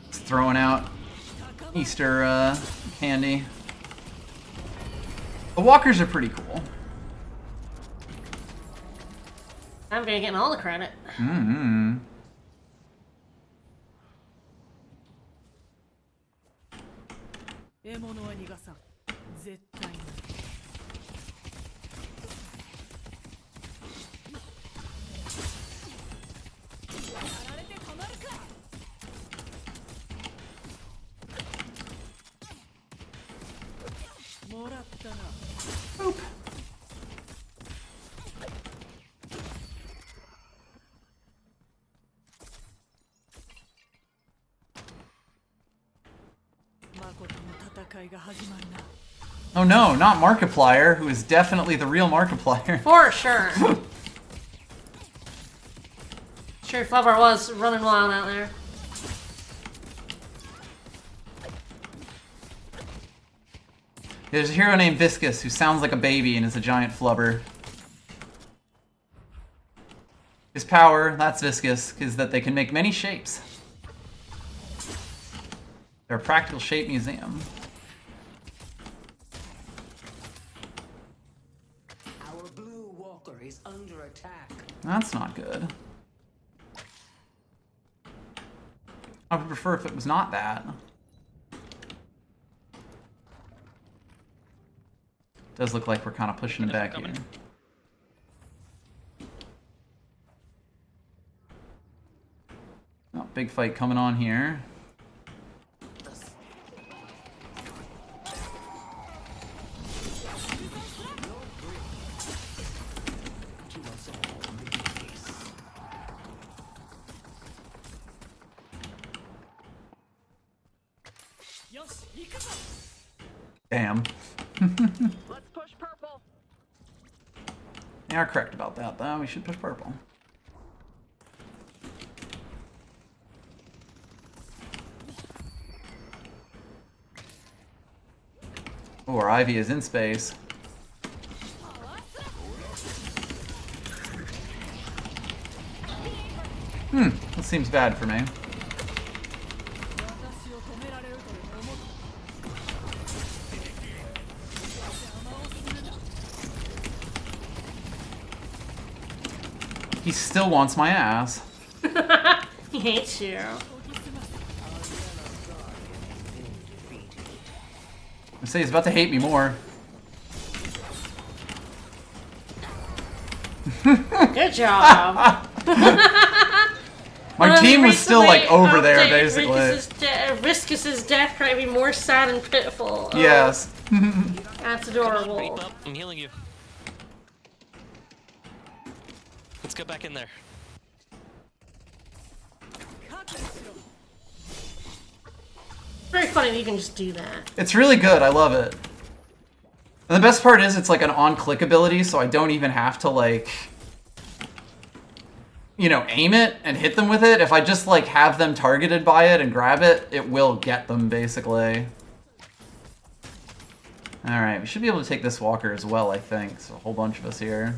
Just throwing out Easter candy. The walkers are pretty cool. I'm gonna get all the credit. Mm-hmm. Oop. Oh no, not Markiplier, who is definitely the real Markiplier. For sure. Sure, Flubber was running wild out there. There's a hero named Viscus who sounds like a baby and is a giant flubber. His power, that's Viscus, is that they can make many shapes. They're a practical shape museum. Our blue walker is under attack. That's not good. I would prefer if it was not that. Does look like we're kind of pushing back here. Oh, big fight coming on here. Damn. Let's push purple. You are correct about that, though. We should push purple. Oh, our Ivy is in space. That seems bad for me. He still wants my ass. He hates you. I say he's about to hate me more. Good job. My team was still like over there, update, basically. Viscus's death probably be more sad and pitiful. Oh, Yes. that's adorable. Creep up. I'm healing you. Let's go back in there. Very funny that you can just do that. It's really good. I love it. And the best part is it's like an on-click ability, so I don't even have to like, you know, aim it and hit them with it. If I just like have them targeted by it and grab it, it will get them basically. Alright, we should be able to take this walker as well, I think. So a whole bunch of us here.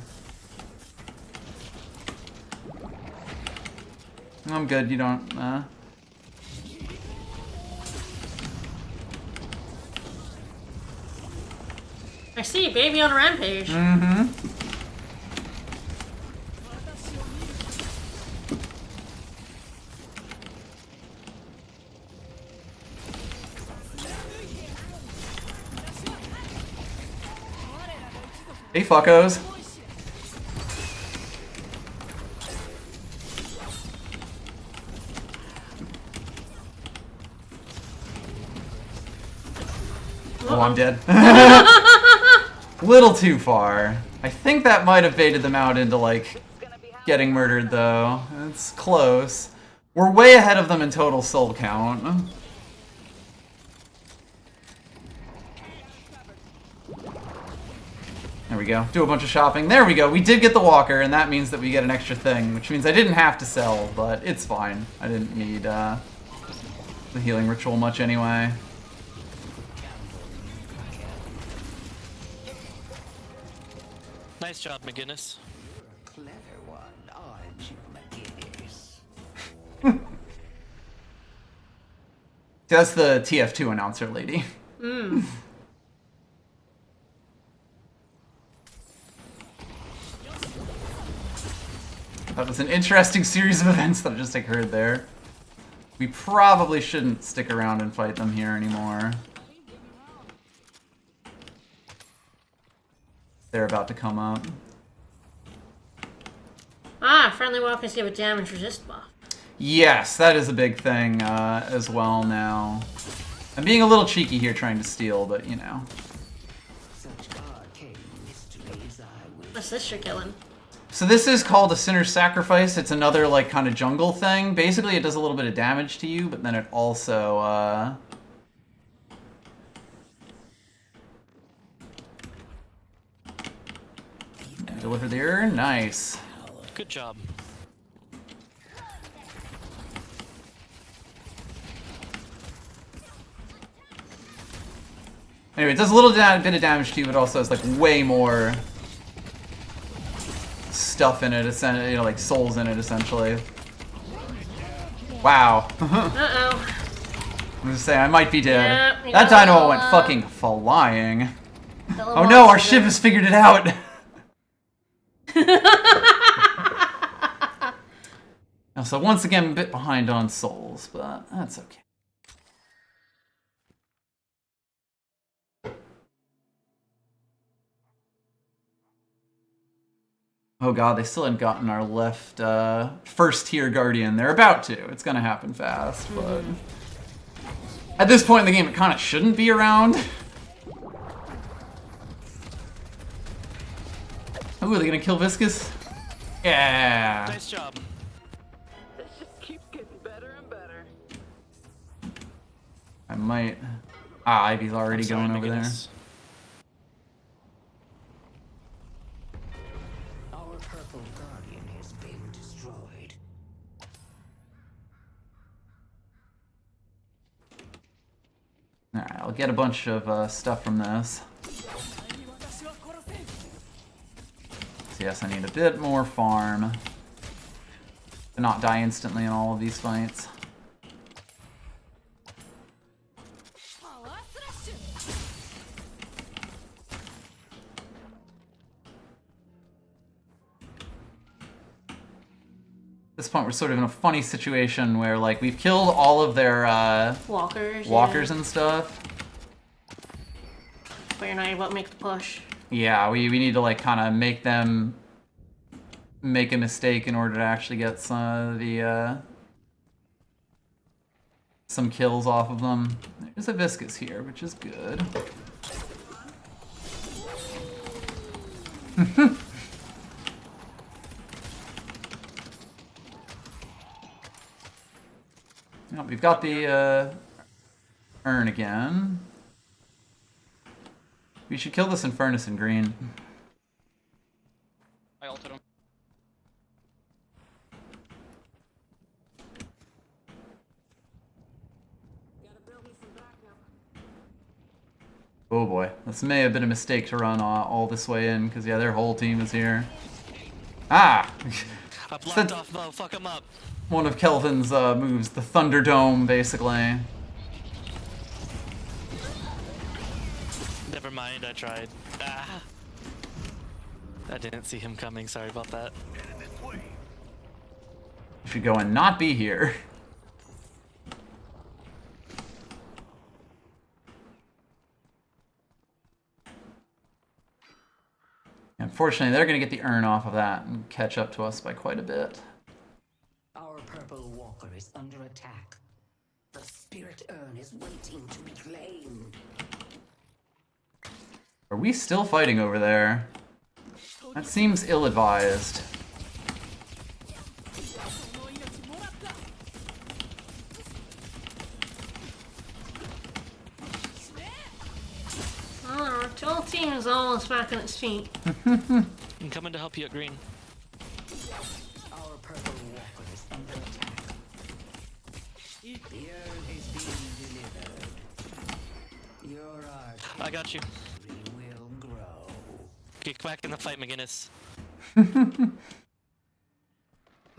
I'm good, you don't, I see, baby on a rampage. Mm-hmm. Hey, fuckos. Oh, I'm dead. Little too far. I think that might have baited them out into, like, getting murdered, though. It's close. We're way ahead of them in total soul count. There we go. Do a bunch of shopping. There we go. We did get the walker, and that means that we get an extra thing, which means I didn't have to sell, but it's fine. I didn't need the healing ritual much anyway. Nice job, McGinnis. Clever one, aren't you, McGinnis? That's the TF2 announcer lady. Mm. That was an interesting series of events that just occurred there. We probably shouldn't stick around and fight them here anymore. They're about to come up. Ah, friendly walkers give a damage resist buff. Yes, that is a big thing as well now. I'm being a little cheeky here trying to steal, but you know. What's this you're killing? So this is called a Sinner's Sacrifice. It's another like kind of jungle thing. Basically it does a little bit of damage to you, but then it also deliver the urn. Nice. Good job. Anyway, it does a little bit of damage to you, but also has like way more stuff in it, you know, like souls in it, essentially. Wow. Uh-oh. I'm just saying, I might be dead. Yeah, that dynamo went fucking flying. Oh no, our ship has figured it out! So once again, a bit behind on souls, but that's okay. Oh god, they still haven't gotten our left first tier guardian. They're about to. It's gonna happen fast, but at this point in the game, it kind of shouldn't be around. Ooh, are they gonna kill Viscus? Yeah. Nice job. This just keeps getting better and better. I might. Ah, Ivy's already going over there. Our purple guardian has been destroyed. Alright, I'll get a bunch of stuff from this. So yes, I need a bit more farm to not die instantly in all of these fights. At this point, we're sort of in a funny situation where, like, we've killed all of their walkers and stuff. But you're not able to make the push. Yeah, we need to, like, kind of make them make a mistake in order to actually get some of the some kills off of them. There's a Viscus here, which is good. Oh, we've got the urn again. We should kill this Infernus in green. I ulted him. Oh boy, this may have been a mistake to run all this way in, because yeah, their whole team is here. Ah! I blocked off Mo, fuck him up. One of Kelvin's moves, the Thunderdome, basically. Never mind, I tried. Ah. I didn't see him coming, sorry about that. You should go and not be here. Unfortunately, they're going to get the urn off of that and catch up to us by quite a bit. Our purple walker is under attack. The spirit urn is waiting to be claimed. Are we still fighting over there? That seems ill-advised. Our whole team is almost back on its feet. I'm coming to help you at green. Our purple walker is under attack. The urn is being delivered. Your art I got you. will grow. Get back in the fight, McGinnis.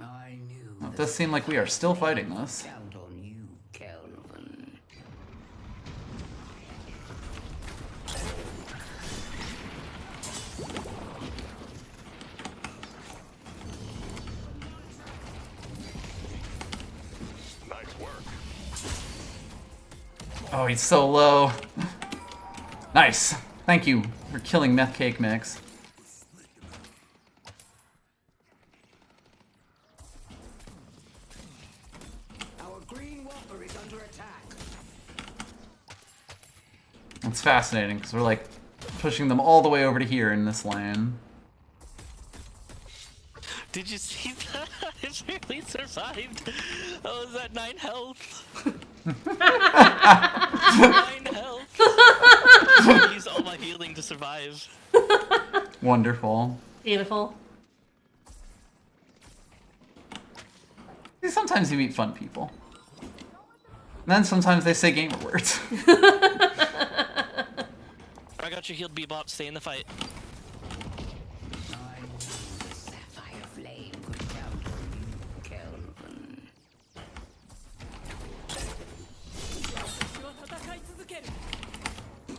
I knew Well, it does seem like we are still fighting this. count on you, Kelvin. Nice work. Oh, he's so low. Nice. Thank you for killing Meth Cake Mix. Our green walker is under attack. It's fascinating because we're like pushing them all the way over to here in this lane. Did you see that? It barely survived. I was at 9 health. 9 health. I used all my healing to survive. Wonderful. Beautiful. See, sometimes you meet fun people. And then sometimes they say gamer words. I got you healed, Bebop. Stay in the fight. I knew the sapphire flame could count on you, Kelvin.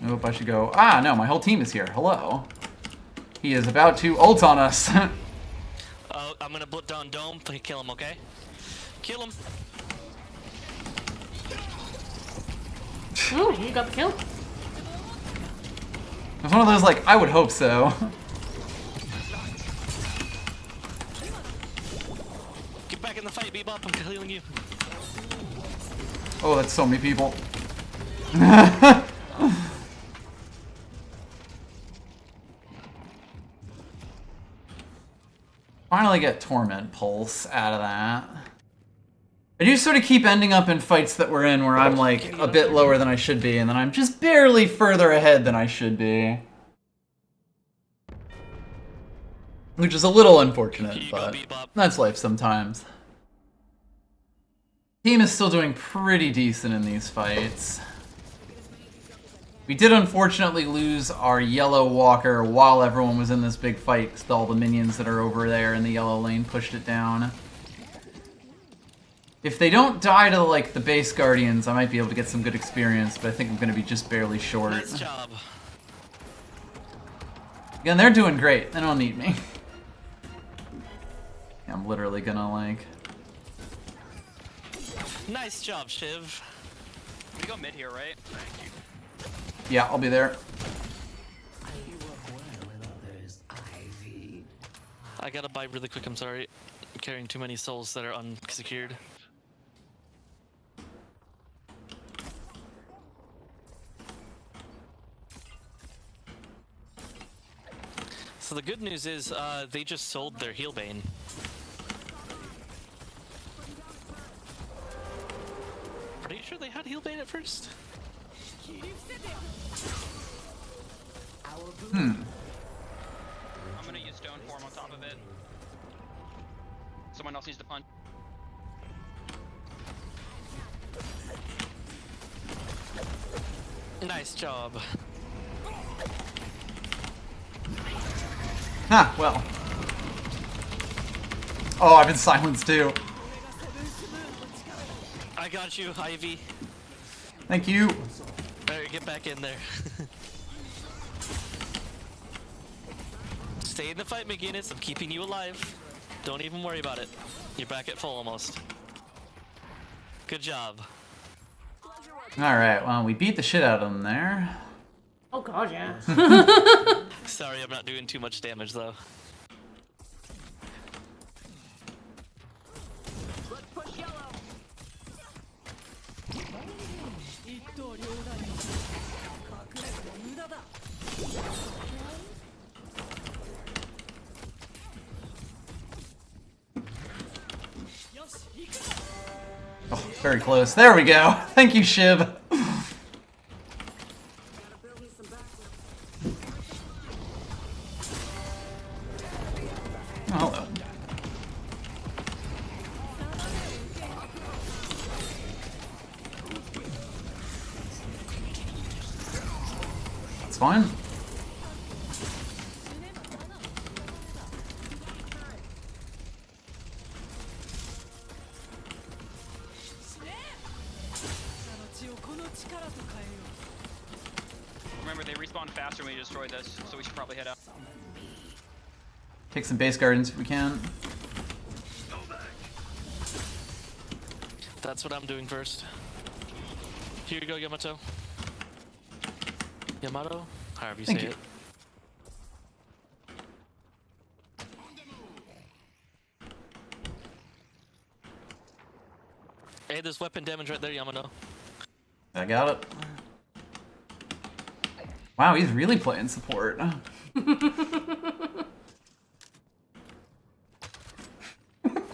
Nope, I should go. Ah, no, my whole team is here. Hello. He is about to ult on us. Oh, I'm gonna put down Dome. Kill him, okay? Kill him. Ooh, you got the kill. It's one of those, like, I would hope so. Get back in the fight, Bebop. I'm healing you. Oh, that's so many people. Finally get Torment Pulse out of that. I do sort of keep ending up in fights that we're in where I'm like a bit lower than I should be, and then I'm just barely further ahead than I should be. Which is a little unfortunate, but that's life sometimes. Team is still doing pretty decent in these fights. We did unfortunately lose our yellow walker while everyone was in this big fight because all the minions that are over there in the yellow lane pushed it down. If they don't die to like the base guardians, I might be able to get some good experience, but I think I'm going to be just barely short. Nice job. Again, they're doing great. They don't need me. I'm literally gonna like... Nice job, Shiv. We go mid here, right? Yeah, I'll be there. I gotta buy really quick, I'm sorry. I'm carrying too many souls that are unsecured. So the good news is, they just sold their heal bane. Pretty sure they had heal bane at first? Hmm. I'm gonna use stone form on top of it. Someone else needs to punch. Nice job. Ha, well. Oh, I've been silenced too. I got you, Ivy. Thank you. Alright, get back in there. Stay in the fight, McGinnis. I'm keeping you alive. Don't even worry about it. You're back at full almost. Good job. Alright, well, we beat the shit out of them there. Oh god, yeah. Sorry, I'm not doing too much damage though. Let's push yellow. Oh, very close. There we go. Thank you, Shiv. Oh, hello. That's fine. Remember, they respawn faster when we destroy this, so we should probably head out. Take some base gardens if we can. That's what I'm doing first. Here you go, Yamato. Yamato? However you Thank say you. it. Hey, there's weapon damage right there, Yamato. I got it. Wow, he's really playing support.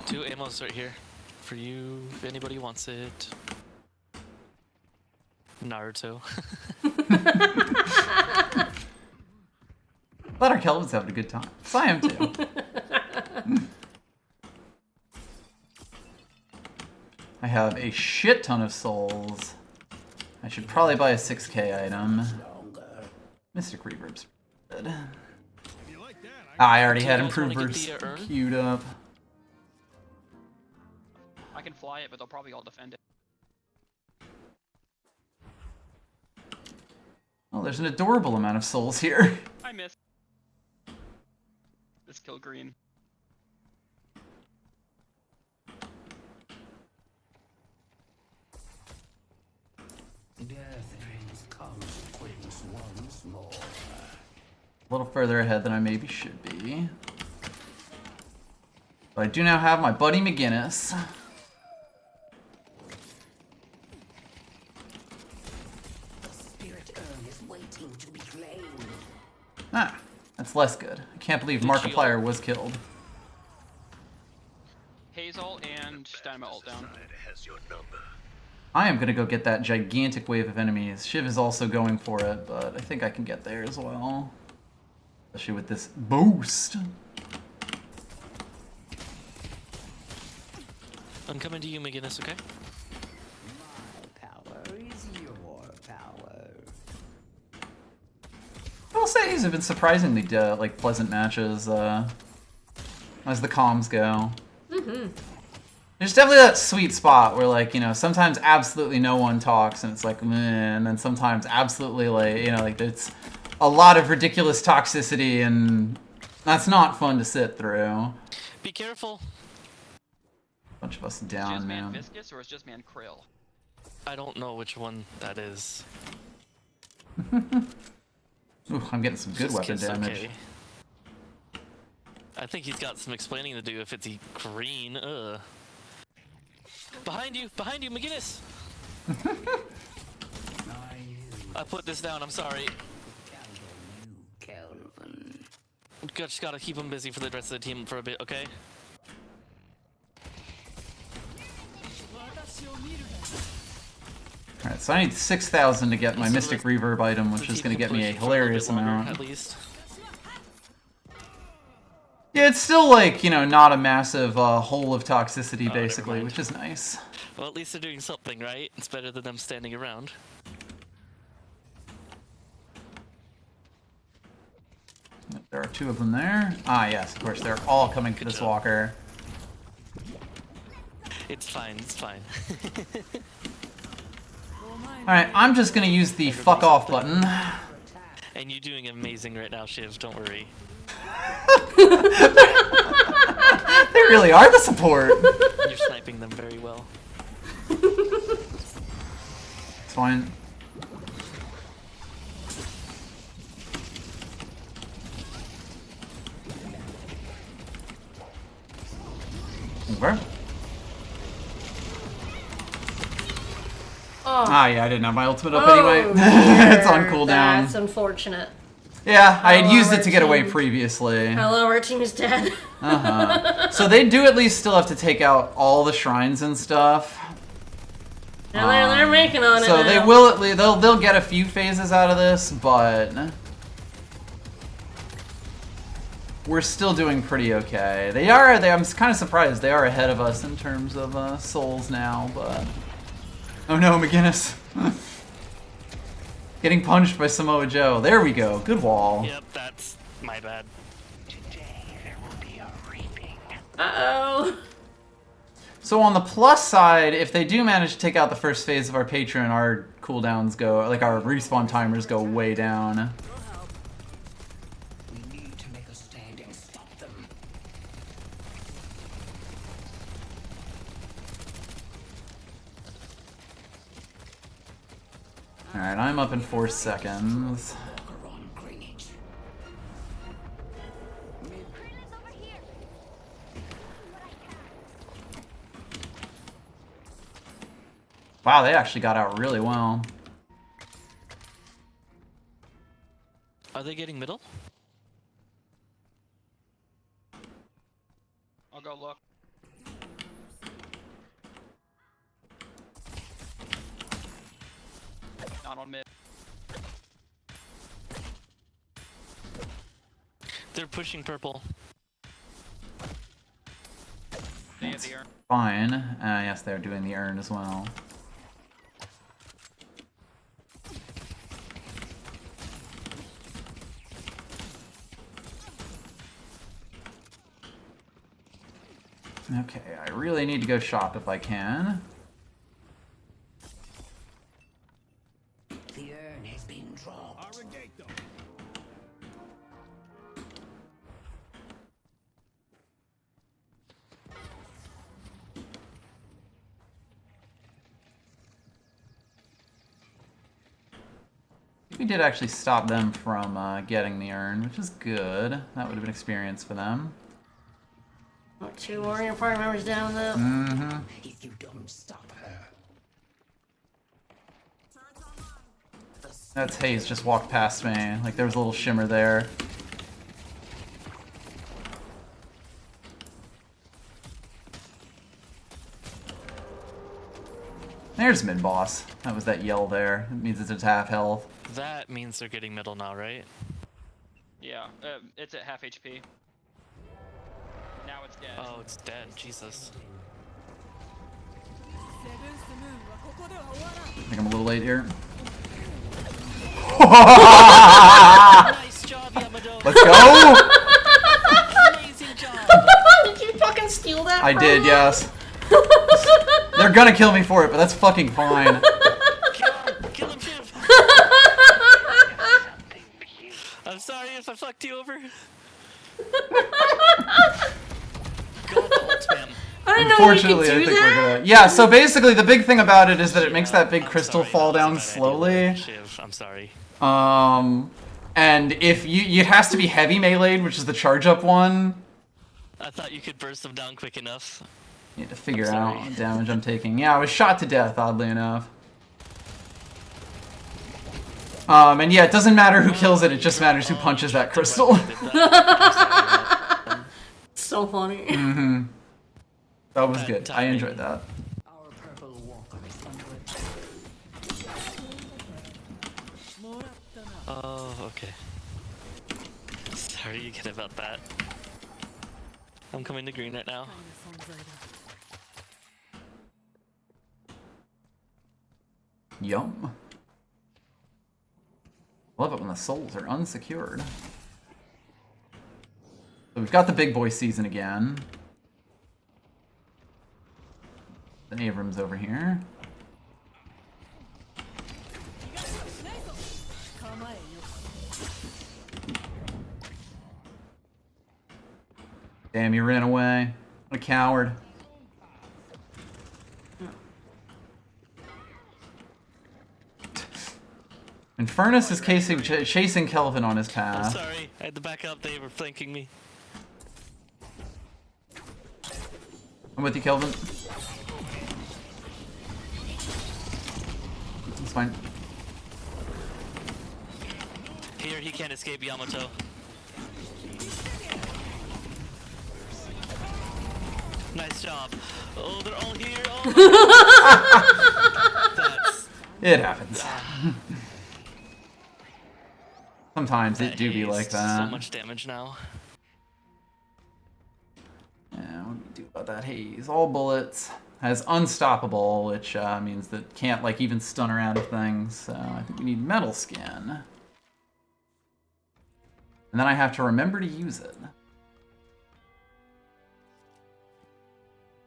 Two ammos right here. For you, if anybody wants it. Naruto. Glad our Kelvin's having a good time. So I am too. I have a shit ton of souls. I should probably buy a 6k item. Mystic Reverb's good. Ah, I already had improvers queued up. I can fly it, but they'll probably all defend it. Oh, there's an adorable amount of souls here. I missed. Let's kill green. A little further ahead than I maybe should be. But I do now have my buddy McGinnis. Ah, that's less good. I can't believe Markiplier was killed. Hazel and Dynamo ult down. I am gonna go get that gigantic wave of enemies. Shiv is also going for it, but I think I can get there as well. Especially with this boost. I'm coming to you, McGinnis, okay? My power is your power. will say these have been surprisingly like pleasant matches as the comms go. Mm-hmm. There's definitely that sweet spot where, like, you know, sometimes absolutely no one talks and it's like, meh, and then sometimes absolutely, like, you know, like it's a lot of ridiculous toxicity and that's not fun to sit through. Be careful. Bunch of us Is down, just man man. Viscous or is just man Krill? I don't know which one that is. Ooh, I'm getting some good Just weapon kiss, damage. okay. I think he's got some explaining to do if it's green. Ugh. Behind you, McGinnis! I put this down, I'm sorry. Just gotta keep him busy for the rest of the team for a bit, okay? Alright, so I need 6,000 to get my Mystic Reverb item, which is going to get me a hilarious amount. At least. Yeah, it's still, like, you know, not a massive hole of toxicity, basically, which is nice. Well, at least they're doing something, right? It's better than them standing around. There are 2 of them there. Ah, yes, of course, they're all coming to this walker. It's fine, it's fine. Alright, I'm just gonna use the fuck off button. And you're doing amazing right now, Shiv, don't worry. They really are the support. You're sniping them very well. It's fine. Over. Oh. Ah, yeah, I didn't have my ultimate up Oh, anyway. dear. It's on cooldown. That's unfortunate. Yeah, I had Hello, used it to get our away team. previously. Hello, our team is dead. So they do at least still have to take out all the shrines and stuff. Now they're making on it. So now. they will at least they'll get a few phases out of this, but we're still doing pretty okay. I'm kind of surprised they are ahead of us in terms of souls now, but oh no, McGinnis. Getting punched by Samoa Joe. There we go. Good wall. Yep, that's my bad. Uh-oh. So on the plus side, if they do manage to take out the first phase of our patron, our cooldowns go, like our respawn timers go way down. We need to make a stand and stop them. Alright, I'm up in 4 seconds. Wow, they actually got out really well. Are they getting middle? I'll go look. Not on mid. They're pushing purple. They have the urn. Fine. Yes, they're doing the urn as well. Okay, I really need to go shop if I can. The urn has been dropped. We did actually stop them from getting the urn, which is good. That would have been experience for them. 2 warrior party members down though. Mm-hmm. If you don't stop her. That's Hayes just walked past me. Like there was a little shimmer there. There's mid boss. That was that yell there. It means it's at half health. That means they're getting middle now, right? Yeah, it's at half HP. Now it's dead. Oh, it's dead. Jesus. I think I'm a little late here. Nice Let's go! Amazing job. Did you fucking steal that? I from did, him? yes. They're gonna kill me for it, but that's fucking fine. Kill him, Shiv. I'm sorry if I fucked you over. God, the ult spam. I didn't know you Unfortunately, could I do think that. we're gonna. Yeah, so basically, the big thing about it is that it makes that big I'm crystal sorry, fall that was a down bad idea. slowly. Shiv, I'm sorry. And if it has to be heavy melee'd, which is the charge up one. I thought you could burst them down quick enough. You need to figure I'm out sorry. the damage I'm taking. Yeah, I was shot to death, oddly enough. And yeah, it doesn't matter who kills it, it just matters who punches that crystal. So funny. Mm-hmm. That was Bad good. I timing. enjoyed that. Our purple walker is under attack. Oh, okay. Sorry again about that. I'm coming to green right now. Yum. Love it when the souls are unsecured. So we've got the big boy season again. Then Abram's over here. Damn, you ran away. What a coward. Infernus is chasing Kelvin on his I'm path. sorry. I had to back up. They were flanking me. I'm with you, Kelvin. It's fine. Here, he can't escape Yamato. Nice job. Oh, they're all here. Oh, that's... It happens. Sometimes it That do be like hazed that. So much damage now. Yeah, what do we do about that haze? All bullets. Has unstoppable, which means that can't like even stun her out of things. So I think we need metal skin. And then I have to remember to use it.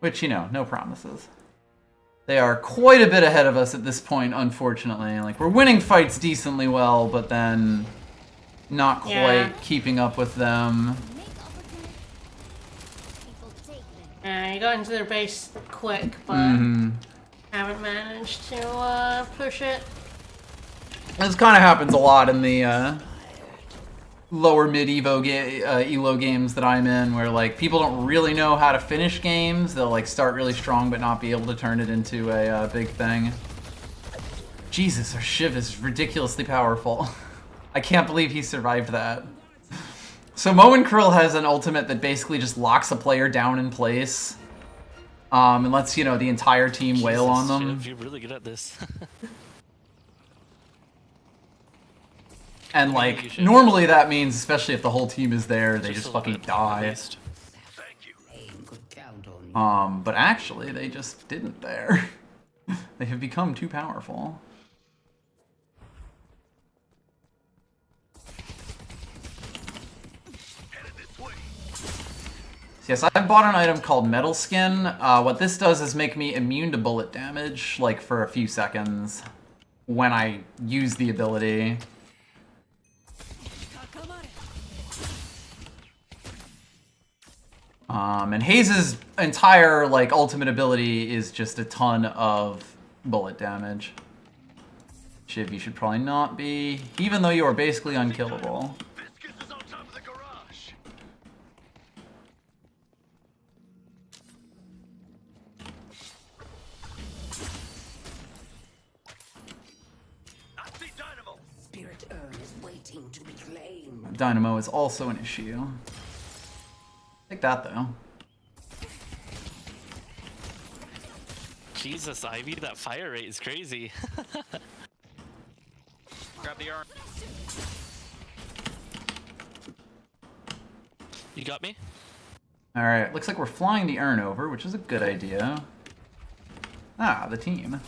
Which, you know, no promises. They are quite a bit ahead of us at this point, unfortunately. Like, we're winning fights decently well, but then not quite keeping up with them. Yeah, you got into their base quick, but haven't managed to push it. This kind of happens a lot in the lower mid elo games that I'm in, where like people don't really know how to finish games. They'll like start really strong but not be able to turn it into a big thing. Jesus, our Shiv is ridiculously powerful. I can't believe he survived that. So Moen Krill has an ultimate that basically just locks a player down in place, and lets, you know, the entire team wail on them. Shiv, you're really good at this. And like, normally that means, especially if the whole team is there, they just a fucking bit die. But actually, they just didn't there. They have become too powerful. Yes, I bought an item called Metal Skin. What this does is make me immune to bullet damage, like for a few seconds, when I use the ability. And Haze's entire like ultimate ability is just a ton of bullet damage. Shiv, you should probably not be, even though you are basically unkillable. Spirit urn is waiting to be claimed. Dynamo is also an issue. Take that though. Jesus, Ivy, that fire rate is crazy. Grab the arm. You got me? Alright, looks like we're flying the urn over, which is a good idea. Ah, the team.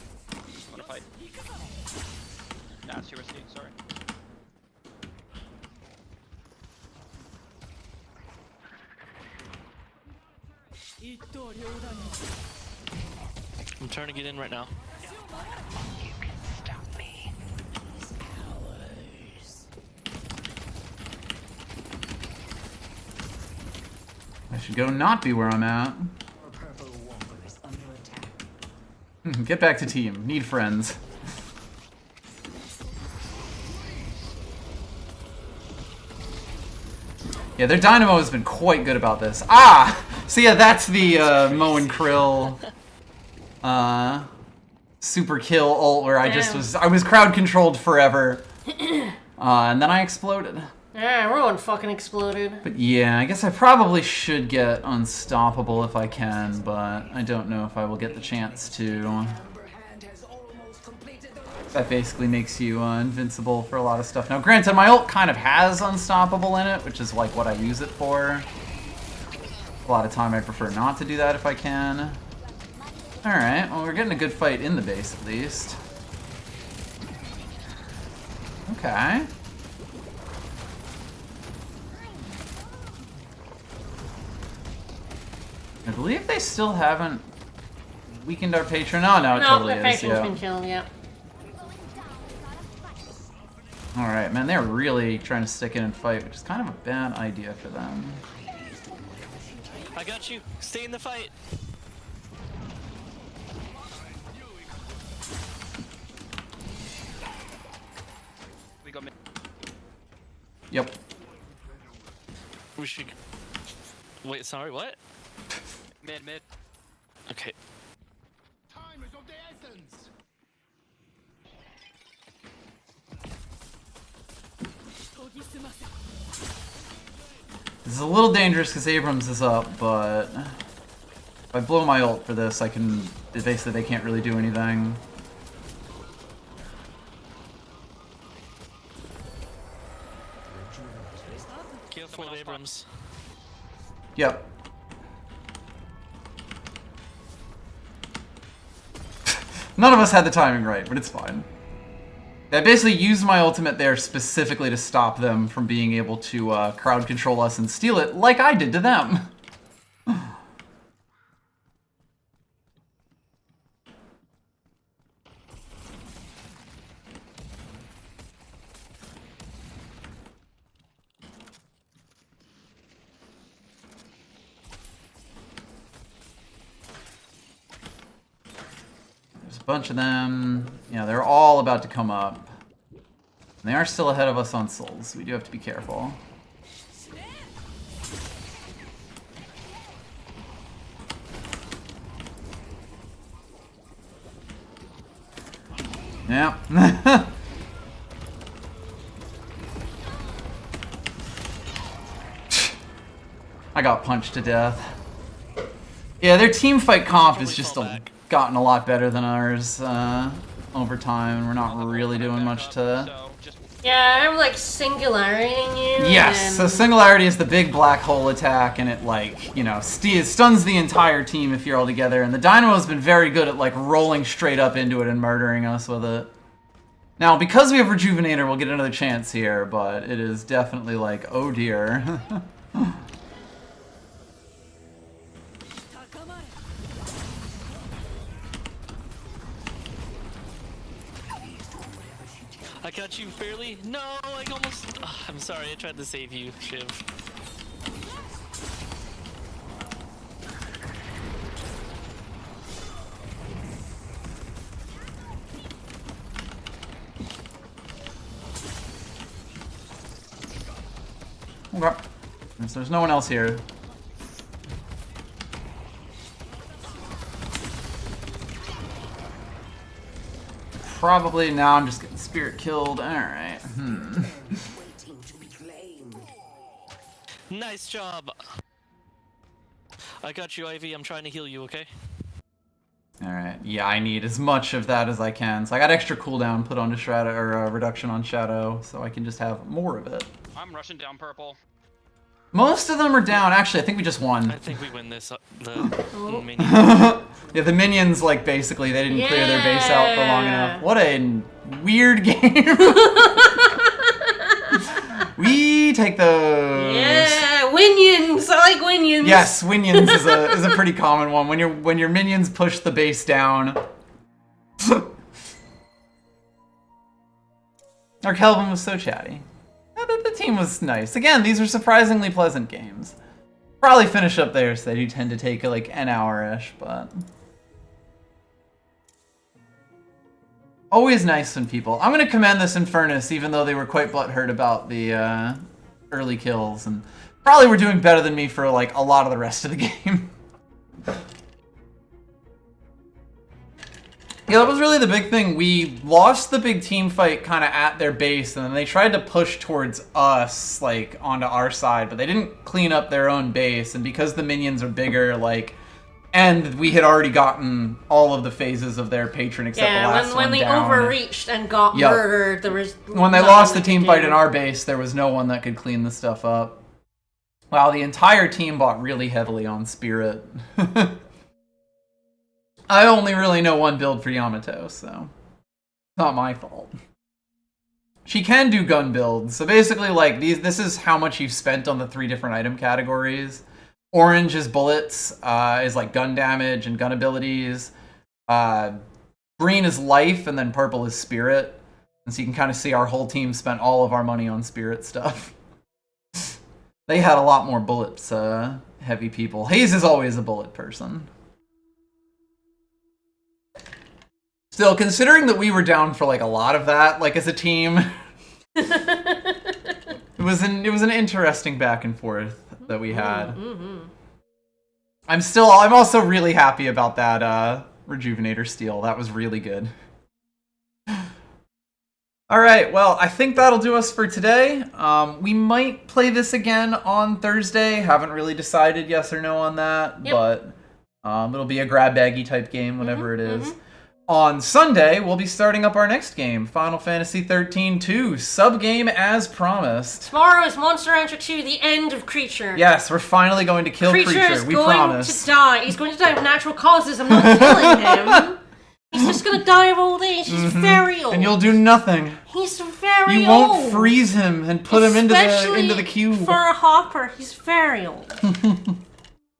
Wanna fight? Nah, it's too risky, sorry. I'm trying to get in right now. I should go not be where I'm at. Get back to team. Need friends. Yeah, their Dynamo has been quite good about this. Ah! So yeah, that's the Mo and Krill super kill ult where I was crowd controlled forever. And then I exploded. Yeah, everyone fucking exploded. But yeah, I guess I probably should get unstoppable if I can, but I don't know if I will get the chance to. That basically makes you invincible for a lot of stuff. Now, granted, my ult kind of has unstoppable in it, which is like what I use it for. A lot of time I prefer not to do that if I can. Alright, well, we're getting a good fight in the base at least. Okay. I believe they still haven't weakened our patron. Oh, no, it totally the is. patron's been killed, yeah. Alright, man, they're really trying to stick in and fight, which is kind of a bad idea for them. I got you. Stay in the fight. We go mid. Yep. We should... Wait, sorry, what? Mid. Okay. Time is of the essence. This is a little dangerous because Abrams is up, but if I blow my ult for this, I can... Basically, they can't really do anything. Careful with Abrams. Yep. None of us had the timing right, but it's fine. I basically used my ultimate there specifically to stop them from being able to crowd control us and steal it like I did to them. There's a bunch of them. Yeah, they're all about to come up. And they are still ahead of us on souls. We do have to be careful. Yeah. I got punched to death. Yeah, their team fight comp has just gotten a lot better than ours over time, and we're not really doing much to... Yeah, I'm like singularitying you. Yes, so Singularity is the big black hole attack, and it, like, you know, stuns the entire team if you're all together, and the Dynamo has been very good at, like, rolling straight up into it and murdering us with it. Now, because we have Rejuvenator, we'll get another chance here, but it is definitely like, oh dear. I got you barely. No, I almost... Ugh, I'm sorry, I tried to save you, Shiv. Okay. So there's no one else here. Probably now I'm just getting spirit killed. Alright. Nice job. I got you, Ivy. I'm trying to heal you, okay? Alright. Yeah, I need as much of that as I can. So I got extra cooldown put onto Shadow, or reduction on Shadow, so I can just have more of it. I'm rushing down purple. Most of them are down. Actually, I think we just won. I think we win this. The minions. Yeah, the minions, like, basically, they didn't clear their base out for long enough. What a weird game. We take those. Yeah, Winions! I like Winions! Yes, Winions is a pretty common one. When your minions push the base down. Our Kelvin was so chatty. Yeah, the team was nice. Again, these are surprisingly pleasant games. Probably finish up there, so they do tend to take like an hour-ish, but... Always nice when people... I'm going to commend this Infernus, even though they were quite butthurt about the early kills, and probably were doing better than me for like a lot of the rest of the game. Yeah, that was really the big thing. We lost the big team fight kind of at their base, and then they tried to push towards us, like, onto our side, but they didn't clean up their own base, and because the minions are bigger, like, and we had already gotten all of the phases of their patron except the last one when they down. Overreached and got murdered, there was when they lost the team fight in our base, there was no one that could clean the stuff up. Wow, the entire team bought really heavily on Spirit. I only really know one build for Yamato, so it's not my fault. She can do gun builds, so basically, like, this is how much you've spent on the 3 different item categories. Orange is bullets, is like gun damage and gun abilities. Green is life, and then purple is spirit. And so you can kind of see our whole team spent all of our money on spirit stuff. They had a lot more bullets, heavy people. Hayes is always a bullet person. Still, considering that we were down for like a lot of that, like as a team, it was an interesting back and forth that we had. I'm also really happy about that Rejuvenator steal. That was really good. Alright, well, I think that'll do us for today. We might play this again on Thursday. Haven't really decided yes or no on that, but it'll be a grab baggy type game, whatever it is. On Sunday, we'll be starting up our next game, Final Fantasy XIII 2, sub-game as promised. Tomorrow is Monster Rancher 2, the end of Creature. Yes, we're finally going to kill Creature, we promise. He's going to die. He's going to die of natural causes. I'm not killing him. He's just going to die of old age. He's very old. And you'll do nothing. He's very old. You won't freeze him and put him into the cube. For a hopper, he's very old.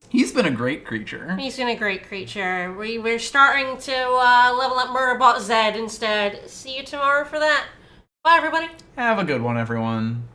He's been a great creature. He's been a great creature. We're starting to level up Murderbot Zed instead. See you tomorrow for that. Bye, everybody. Have a good one, everyone.